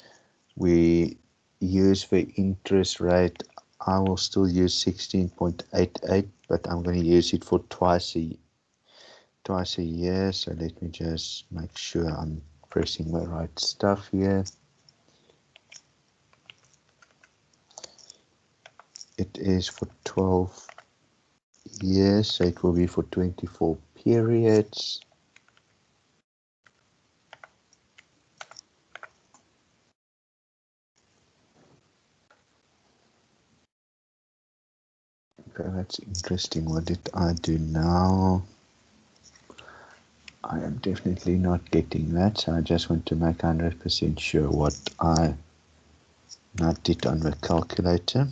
we use the interest rate. I will still use 16.88, but I'm going to use it for twice a year. So let me just make sure I'm pressing the right stuff here. It is for 12 years, so it will be for 24 periods. Okay, that's interesting. What did I do now? I am definitely not getting that, so I just want to make 100% sure what I did on the calculator.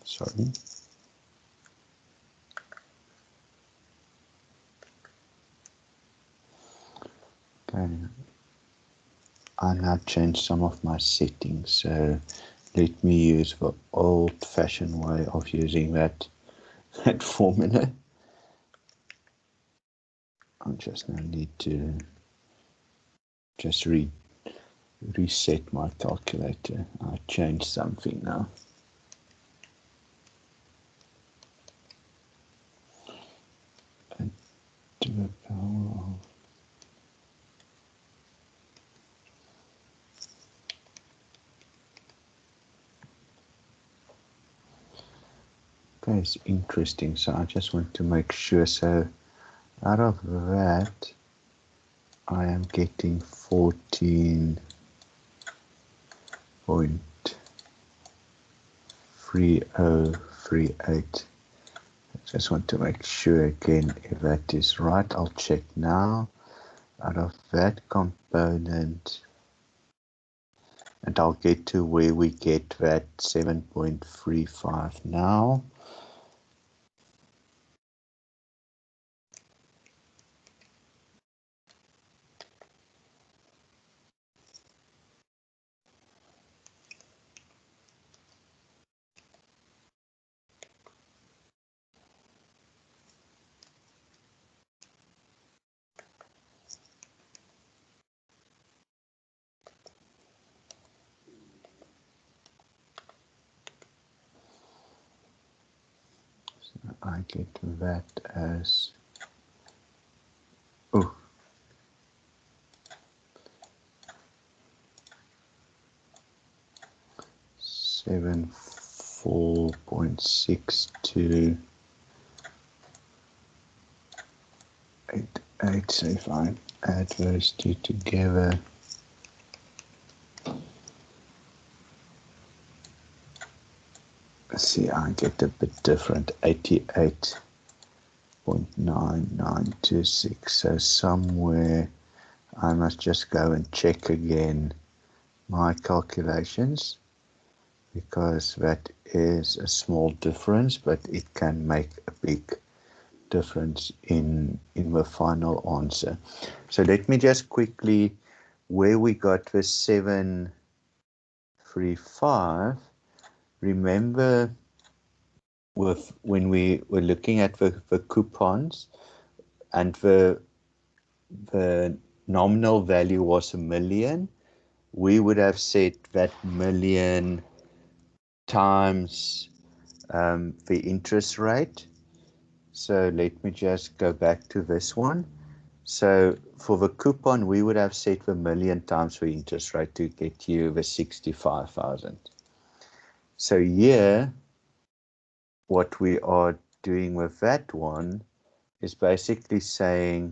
Sorry. Okay. I now changed some of my settings, so let me use the old-fashioned way of using that formula. I just now need to just reset my calculator. I changed something now. And to the power of okay, it's interesting. So I just want to make sure. So out of that, I am getting 14.3038. Just want to make sure again if that is right. I'll check now. Out of that component, and I'll get to where we get that 7.35 now. I get that as 74.6288. So if I add those two together, see, I get a bit different, 88.9926. So somewhere I must just go and check again my calculations, because that is a small difference, but it can make a big difference in the final answer. So let me just quickly where we got the 735, remember with when we were looking at the coupons and the nominal value was 1 million, we would have said that million times the interest rate. So let me just go back to this one. So for the coupon, we would have set the million times the interest rate to get you the 65,000. So here, what we are doing with that one is basically saying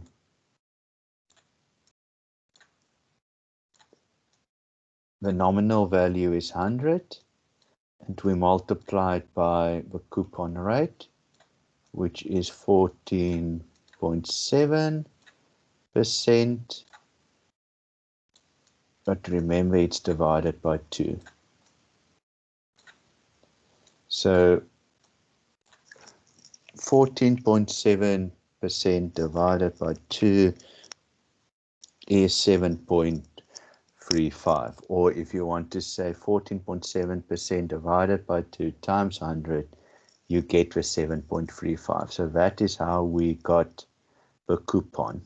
the nominal value is 100, and we multiply it by the coupon rate, which is 14.7%, but remember it's divided by 2. So 14.7% divided by 2 is 7.35, or if you want to say 14.7% divided by 2 times 100, you get the 7.35. So that is how we got the coupon.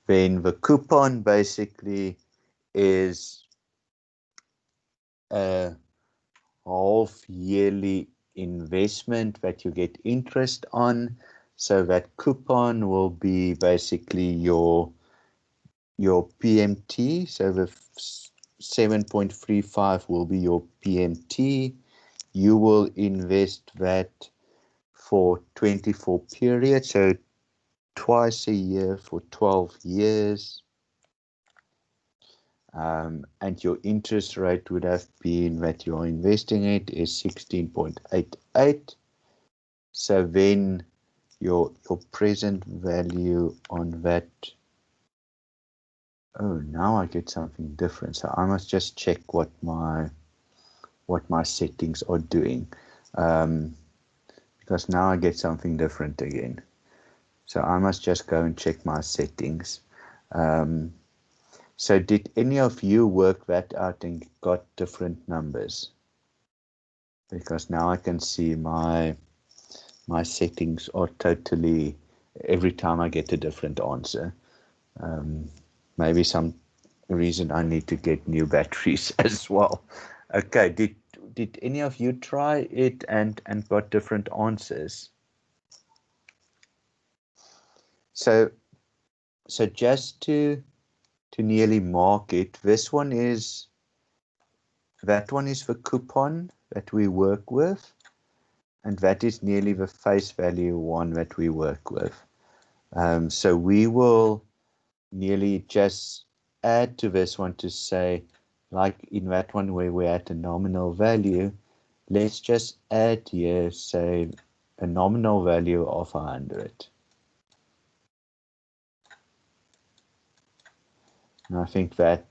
Then the coupon basically is a half yearly investment that you get interest on. So that coupon will be basically your PMT. So the 7.35 will be your PMT. You will invest that for 24 periods, so twice a year for 12 years. And your interest rate would have been that you're investing it is 16.88. So then your present value on that, oh, now I get something different. So I must just check what my settings are doing, because now I get something different again. So I must just go and check my settings. So did any of you work that out and got different numbers? Because now I can see my settings are totally, every time I get a different answer. Maybe some reason I need to get new batteries as well. Okay, did any of you try it and got different answers? So just to nearly mark it, that one is the coupon that we work with, and that is nearly the face value one that we work with. So we will nearly just add to this one to say, like in that one where we're at a nominal value, let's just add here, say, a nominal value of 100. And I think that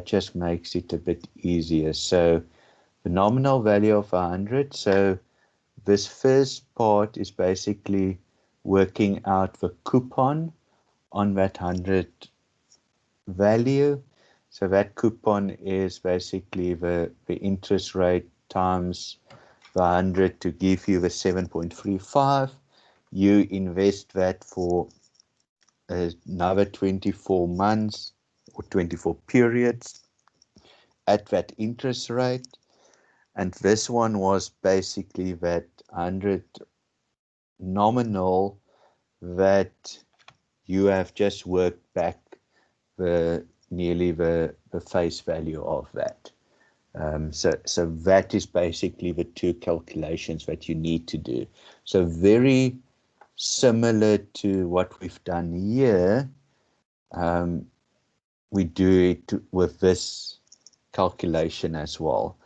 just makes it a bit easier. So the nominal value of 100. So this first part is basically working out the coupon on that 100 value. So that coupon is basically the interest rate times the 100 to give you the 7.35. You invest that for another 24 months or 24 periods at that interest rate. And this one was basically that 100 nominal that you have just worked back nearly the face value of that. So that is basically the two calculations that you need to do. So very similar to what we've done here, we do it with this calculation as well.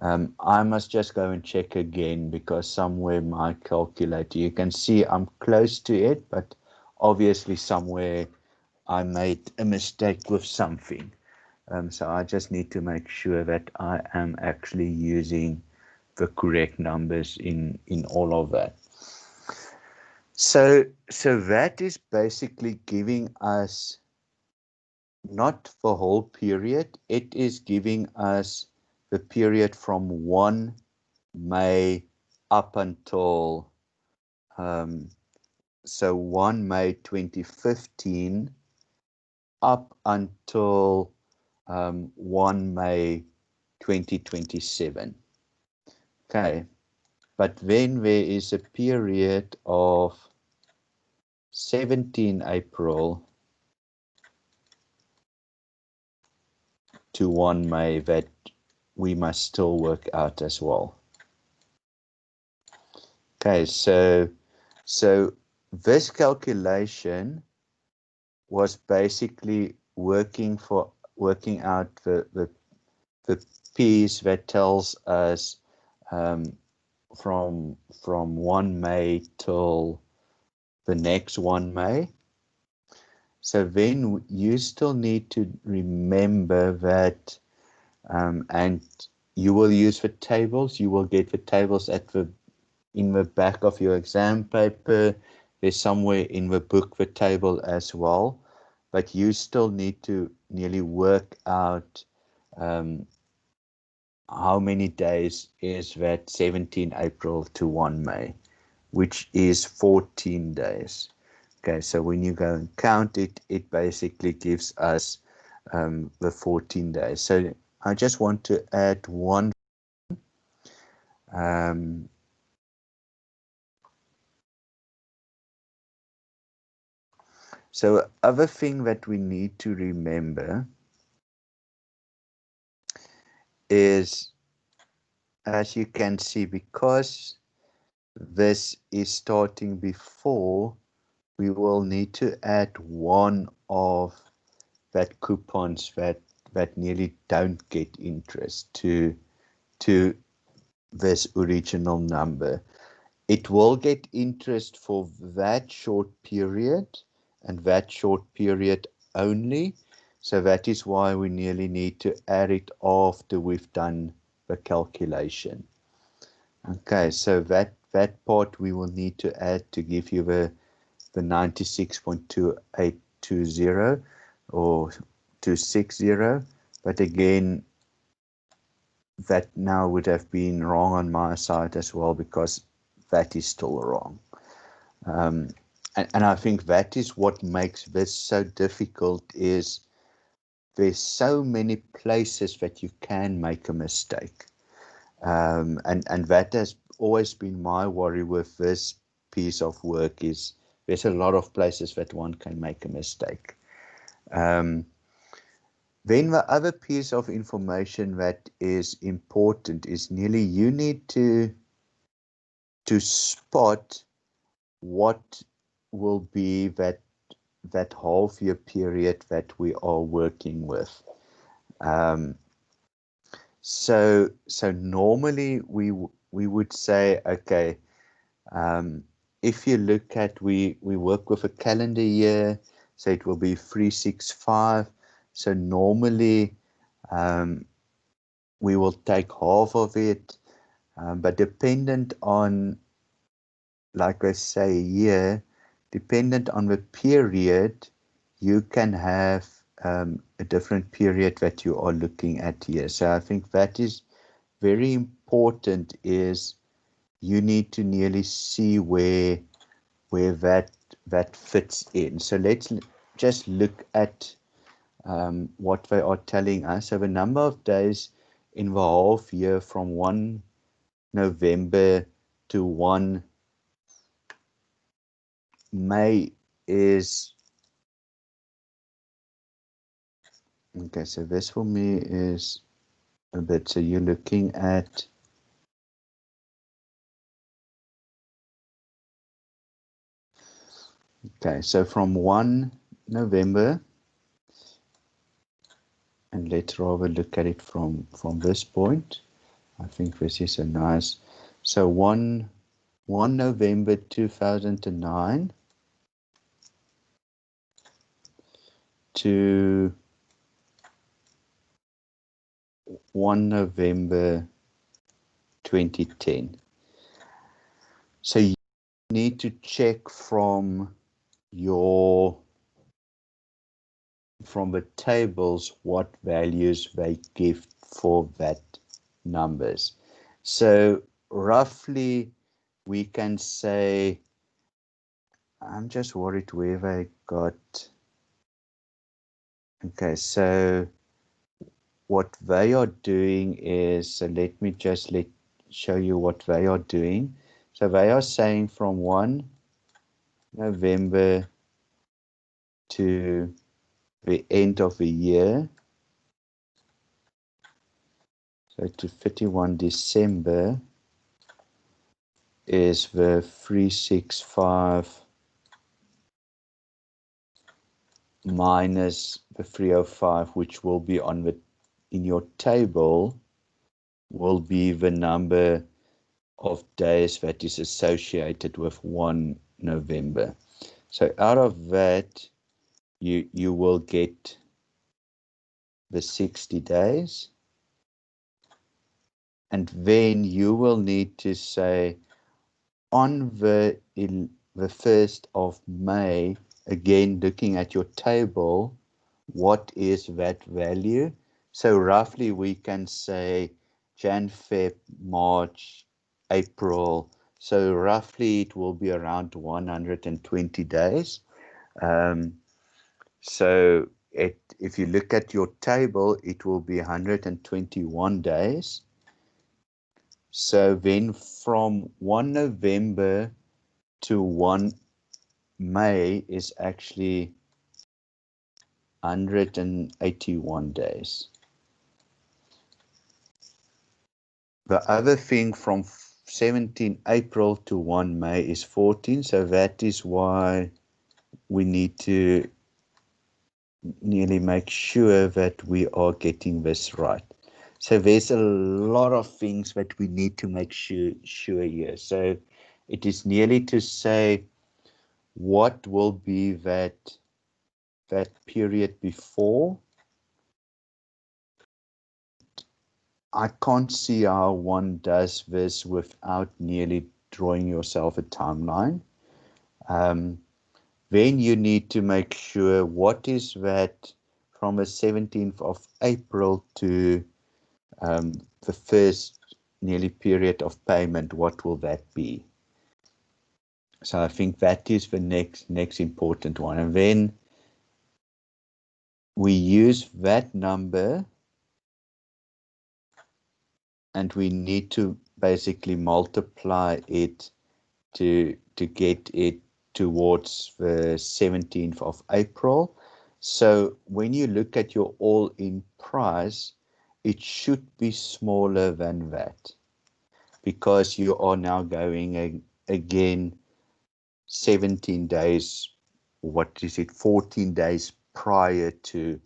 I must just go and check again, because somewhere my calculator, you can see I'm close to it, but obviously somewhere I made a mistake with something. So I just need to make sure that I am actually using the correct numbers in all of that. So that is basically giving us not the whole period. It is giving us the period from 1 May up until, so 1 May 2015 up until 1 May 2027. Okay, but then there is a period of 17 April to 1 May that we must still work out as well. Okay, so this calculation was basically working out the piece that tells us from 1 May till the next 1 May. So then you still need to remember that, and you will use the tables. You will get the tables in the back of your exam paper. There's somewhere in the book the table as well, but you still need to nearly work out how many days is that 17 April to 1 May, which is 14 days. Okay, so when you go and count it, it basically gives us the 14 days. So I just want to add one. So other thing that we need to remember is, as you can see, because this is starting before, we will need to add one of that coupons that nearly don't get interest to this original number. It will get interest for that short period and that short period only. So that is why we nearly need to add it after we've done the calculation. Okay, so that part we will need to add to give you the 96.2820 or 260. But again, that now would have been wrong on my side as well, because that is still wrong. And I think that is what makes this so difficult, is there's so many places that you can make a mistake. And that has always been my worry with this piece of work, is there's a lot of places that one can make a mistake. Then the other piece of information that is important is nearly you need to spot what will be that half year period that we are working with. So normally we would say, okay, if you look at, we work with a calendar year, so it will be 365. So normally we will take half of it, but dependent on, like I say here, dependent on the period, you can have a different period that you are looking at here. So I think that is very important, is you need to nearly see where that fits in. So let's just look at what they are telling us. So the number of days in the half year from 1 November to 1 May is, okay, so this for me is a bit, so you're looking at, okay, so from 1 November, and let's rather look at it from this point. I think this is a nice, so 1 November 2009 to 1 November 2010. So you need to check from your from the tables what values they give for that numbers. So roughly we can say, I'm just worried where they got, okay, so what they are doing is, so let me just show you what they are doing. So they are saying from 1 November to the end of the year, so to 31 December is the 365 minus the 305, which will be on the, in your table, will be the number of days that is associated with 1 November. So out of that, you will get the 60 days. And then you will need to say on the 1st of May, again, looking at your table, what is that value? So roughly we can say Jan, Feb, March, April. So roughly it will be around 120 days. So if you look at your table, it will be 121 days. So then from 1 November to 1 May is actually 181 days. The other thing from 17 April to 1 May is 14. So that is why we need to nearly make sure that we are getting this right. So there's a lot of things that we need to make sure here. So it is nearly to say what will be that period before. I can't see how one does this without nearly drawing yourself a timeline. Then you need to make sure what is that from the 17th of April to the first nearly period of payment, what will that be? So I think that is the next important one. And then we use that number and we need to basically multiply it to get it towards the 17th of April. So when you look at your all-in price, it should be smaller than that because you are now going again 17 days, what is it, 14 days prior to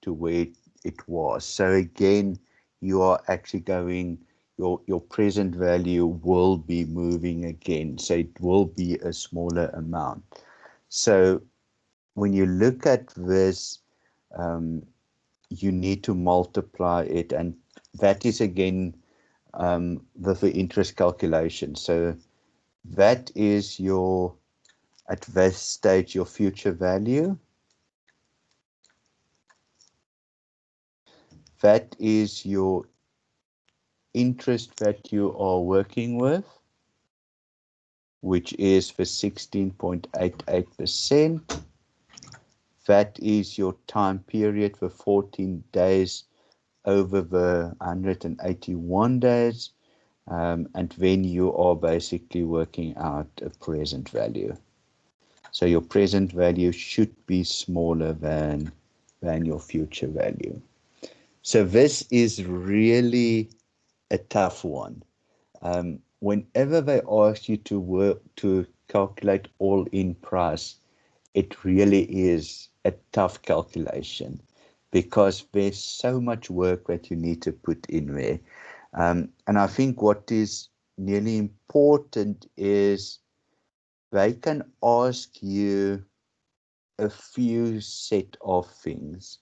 where it was. So again, you are actually going, your present value will be moving again. So it will be a smaller amount. So when you look at this, you need to multiply it. And that is again the interest calculation. So that is your, at this stage, your future value. That is your interest that you are working with, which is for 16.88%. That is your time period for 14 days over the 181 days. And then you are basically working out a present value. So your present value should be smaller than your future value. So this is really a tough one. Whenever they ask you to calculate all-in price, it really is a tough calculation because there's so much work that you need to put in there. And I think what is really important is they can ask you a few set of things.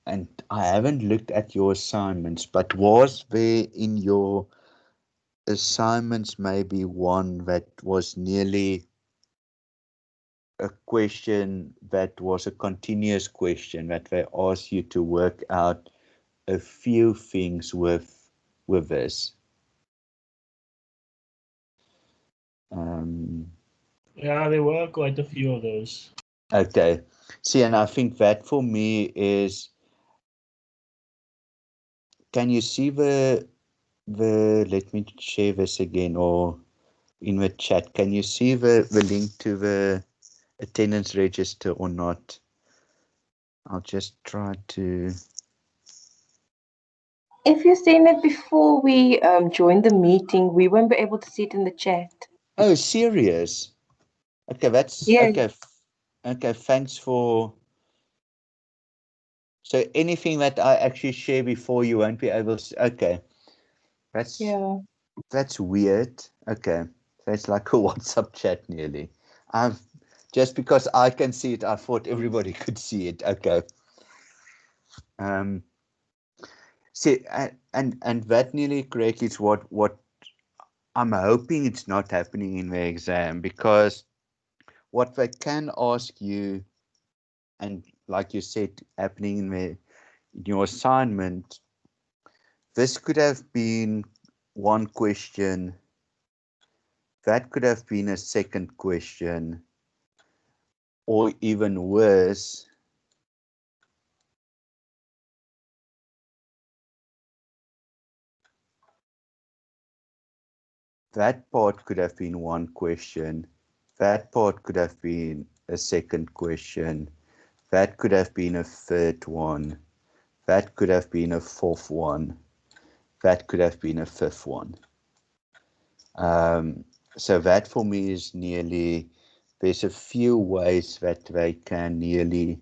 And I haven't looked at your assignments, but was there in your assignments maybe one that was nearly a question that was a continuous question that they asked you to work out a few things with this.
Yeah, there were quite a few of those.
Okay. See, and I think that for me is, can you see the, let me share this again, or in the chat, can you see the link to the attendance register or not? I'll just try to.
If you seen it before we joined the meeting, we won't be able to see it in the chat.
Oh, serious? Okay, that's
Yes.
okay. Okay, thanks for. So anything that I actually share before, you won't be able to. Okay, that's weird. Okay, so it's like a WhatsApp chat nearly. I've just because I can see it, I thought everybody could see it. Okay. See, and that nearly correctly is what I'm hoping it's not happening in the exam, because what they can ask you, and like you said, happening in your assignment, this could have been one question, that could have been a second question, or even worse, that part could have been one question, that part could have been a second question, that could have been a third one, that could have been a fourth one, that could have been a fifth one. So that for me is nearly, there's a few ways that they can nearly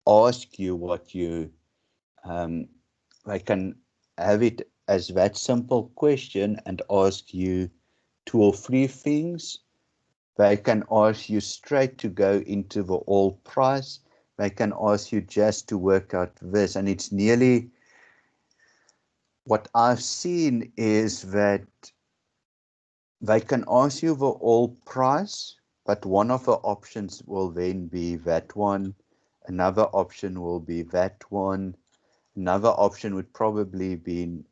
ask you what you, they can have it as that simple question and ask you 2 or 3 things. They can ask you straight to go into the all price. They can ask you just to work out this. And it's nearly, what I've seen is that they can ask you the all price, but one of the options will then be that one. Another option will be that one. Another option would probably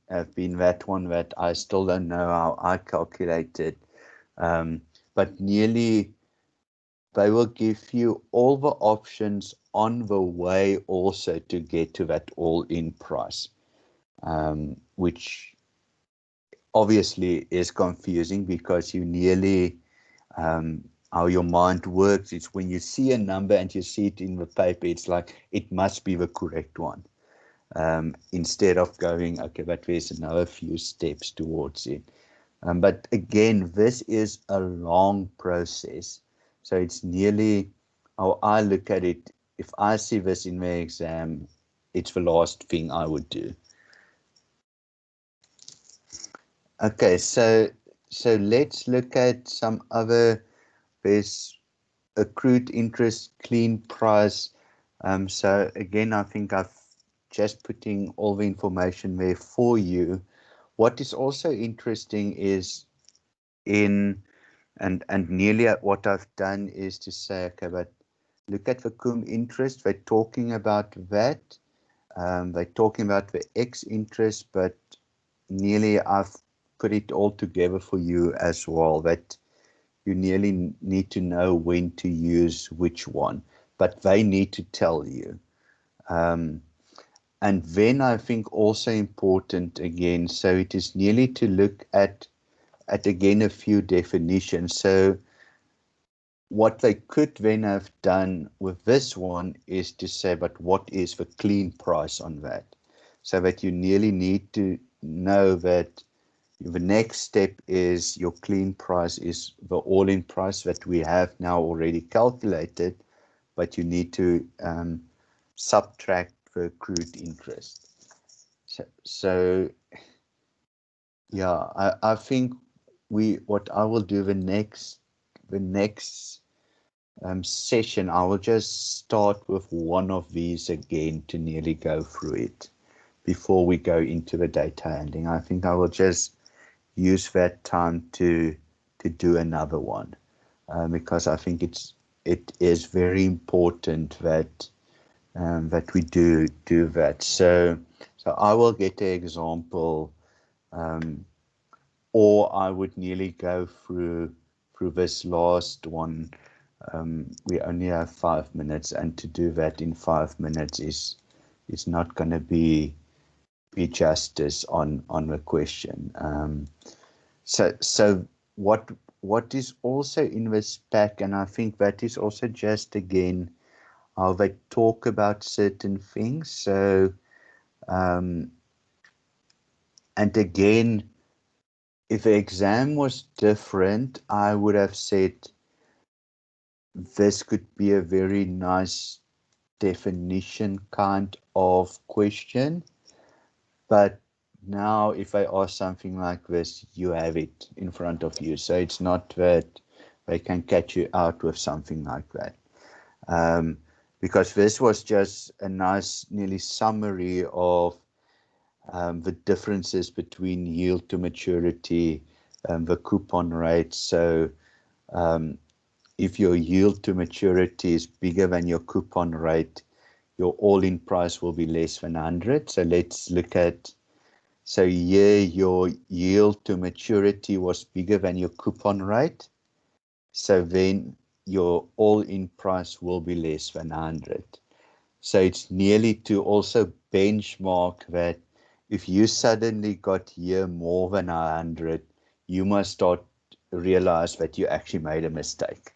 have been that one that I still don't know how I calculated. But nearly, they will give you all the options on the way also to get to that all-in price, which obviously is confusing, because you nearly, how your mind works, it's when you see a number and you see it in the paper, it's like it must be the correct one, instead of going, okay, but there's another few steps towards it. But again, this is a long process, so it's nearly, how I look at it, if I see this in the exam, it's the last thing I would do. Okay, so let's look at some other. There's accrued interest, clean price. So again, I think I've just putting all the information there for you. What is also interesting is and nearly what I've done is to say, okay, but look at the cum interest. They're talking about that. They're talking about the X interest, but nearly I've put it all together for you as well, that you nearly need to know when to use which one, but they need to tell you. And then I think also important again, so it is nearly to look at again a few definitions. So what they could then have done with this one is to say, but what is the clean price on that? So that you nearly need to know that the next step is your clean price is the all-in price that we have now already calculated, but you need to subtract the accrued interest. So yeah, I think what I will do the next session, I will just start with one of these again to nearly go through it before we go into the data handling. I think I will just use that time to do another one, because I think it is very important that that we do that. So I will get an example, or I would nearly go through this last one. We only have 5 minutes, and to do that in 5 minutes is not going to be justice on the question. So what is also in this pack, and I think that is also just again how they talk about certain things. So and again, if the exam was different, I would have said this could be a very nice definition kind of question. But now if I ask something like this, you have it in front of you. So it's not that they can catch you out with something like that. Because this was just a nice nearly summary of the differences between yield to maturity, the coupon rate. So if your yield to maturity is bigger than your coupon rate, your all-in price will be less than 100. So let's look at, so here your yield to maturity was bigger than your coupon rate. So then your all-in price will be less than 100. So it's nearly to also benchmark that if you suddenly got here more than 100, you must start realize that you actually made a mistake.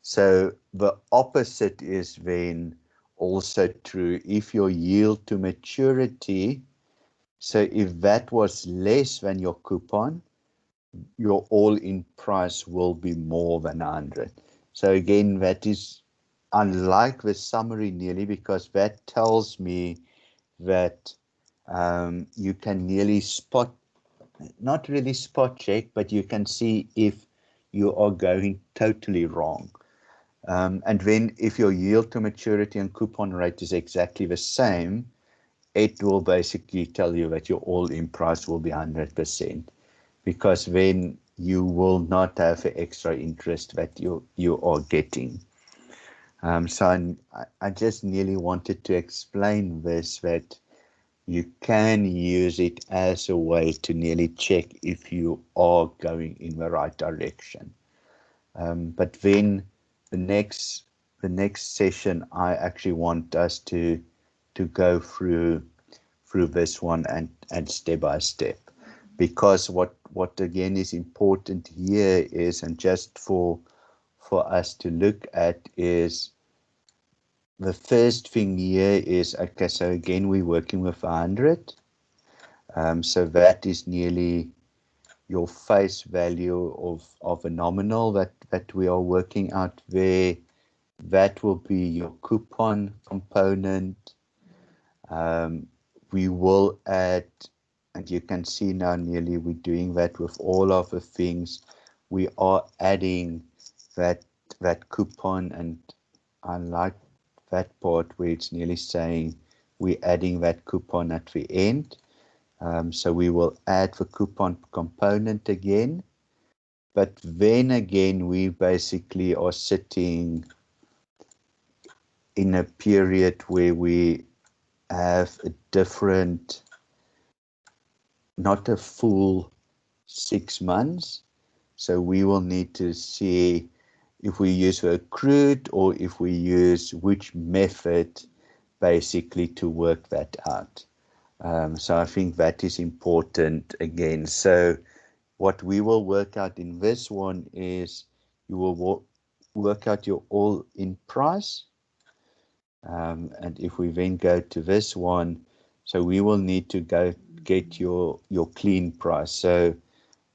So the opposite is then also true. If your yield to maturity, so if that was less than your coupon, your all-in price will be more than 100. So again, that is unlike the summary nearly, because that tells me that you can nearly spot, not really spot check, but you can see if you are going totally wrong. And then if your yield to maturity and coupon rate is exactly the same, it will basically tell you that your all-in price will be 100%, because then you will not have the extra interest that you are getting. So I just nearly wanted to explain this, that you can use it as a way to nearly check if you are going in the right direction. But then the next session, I actually want us to go through this one and step by step, because what again is important here is, and just for us to look at, is the first thing here is, okay, so again we're working with 100, so that is nearly your face value of a nominal that we are working out there. That will be your coupon component. We will add, and you can see now nearly we're doing that with all of the things. We are adding that coupon, and I like that part where it's nearly saying we're adding that coupon at the end. So we will add the coupon component again, but then again we basically are sitting in a period where we have a different, not a full 6 months. So we will need to see if we use accrued or if we use which method basically to work that out. So I think that is important again. So what we will work out in this one is you will work out your all-in price. And if we then go to this one, so we will need to go get your clean price. So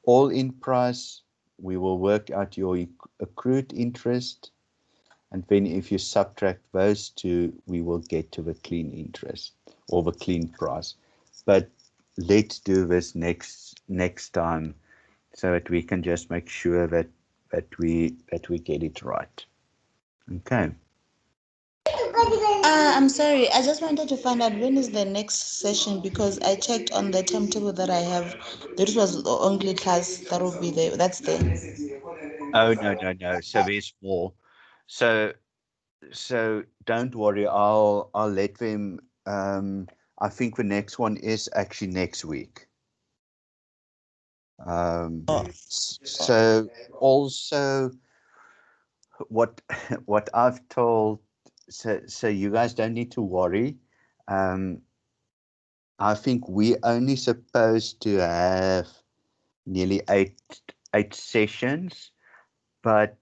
all-in price, we will work out your accrued interest, and then if you subtract those two, we will get to the clean interest or the clean price. But let's do this next time, so that we can just make sure that we get it right. Okay.
I'm sorry, I just wanted to find out when is the next session, because I checked on the timetable that I have. This was the only class that will be there. That's there.
Oh, no. So there's more. So don't worry. I'll let them. I think the next one is actually next week. So also what what I've told. So you guys don't need to worry. I think we're only supposed to have nearly eight sessions, but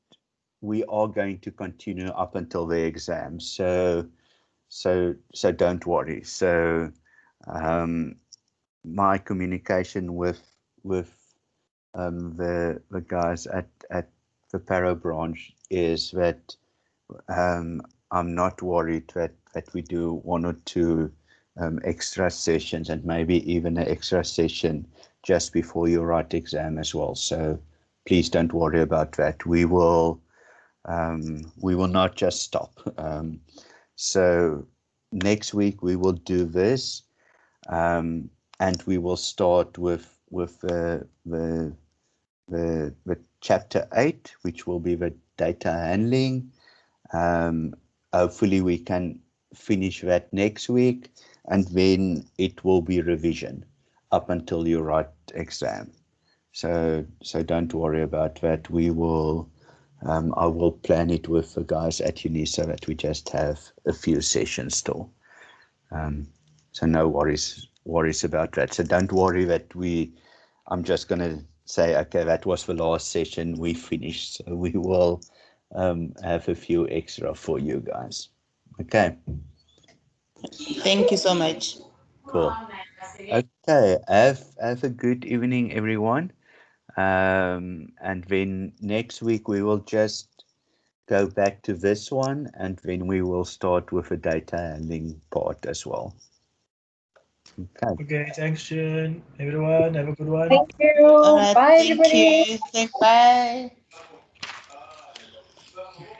we are going to continue up until the exam. So don't worry. So my communication with the guys at the Paro branch is that I'm not worried that we do one or two extra sessions and maybe even an extra session just before your write exam as well. So please don't worry about that. We will not just stop. So next week we will do this, and we will start with the chapter 8, which will be the data handling. Hopefully we can finish that next week, and then it will be revision up until you write exam. So don't worry about that. We will I will plan it with the guys at uni so that we just have a few sessions still. So no worries about that. So don't worry that I'm just gonna say, okay, that was the last session, we finished. So we will have a few extra for you guys. Okay.
Thank you so much.
Cool. Okay. Have a good evening, everyone. And then next week we will just go back to this one, and then we will start with a data handling part as well. Okay.
Okay, thanks, June. Everyone, have a good one.
Thank you.
All right.
Bye,
Thank
everybody.
you. Bye.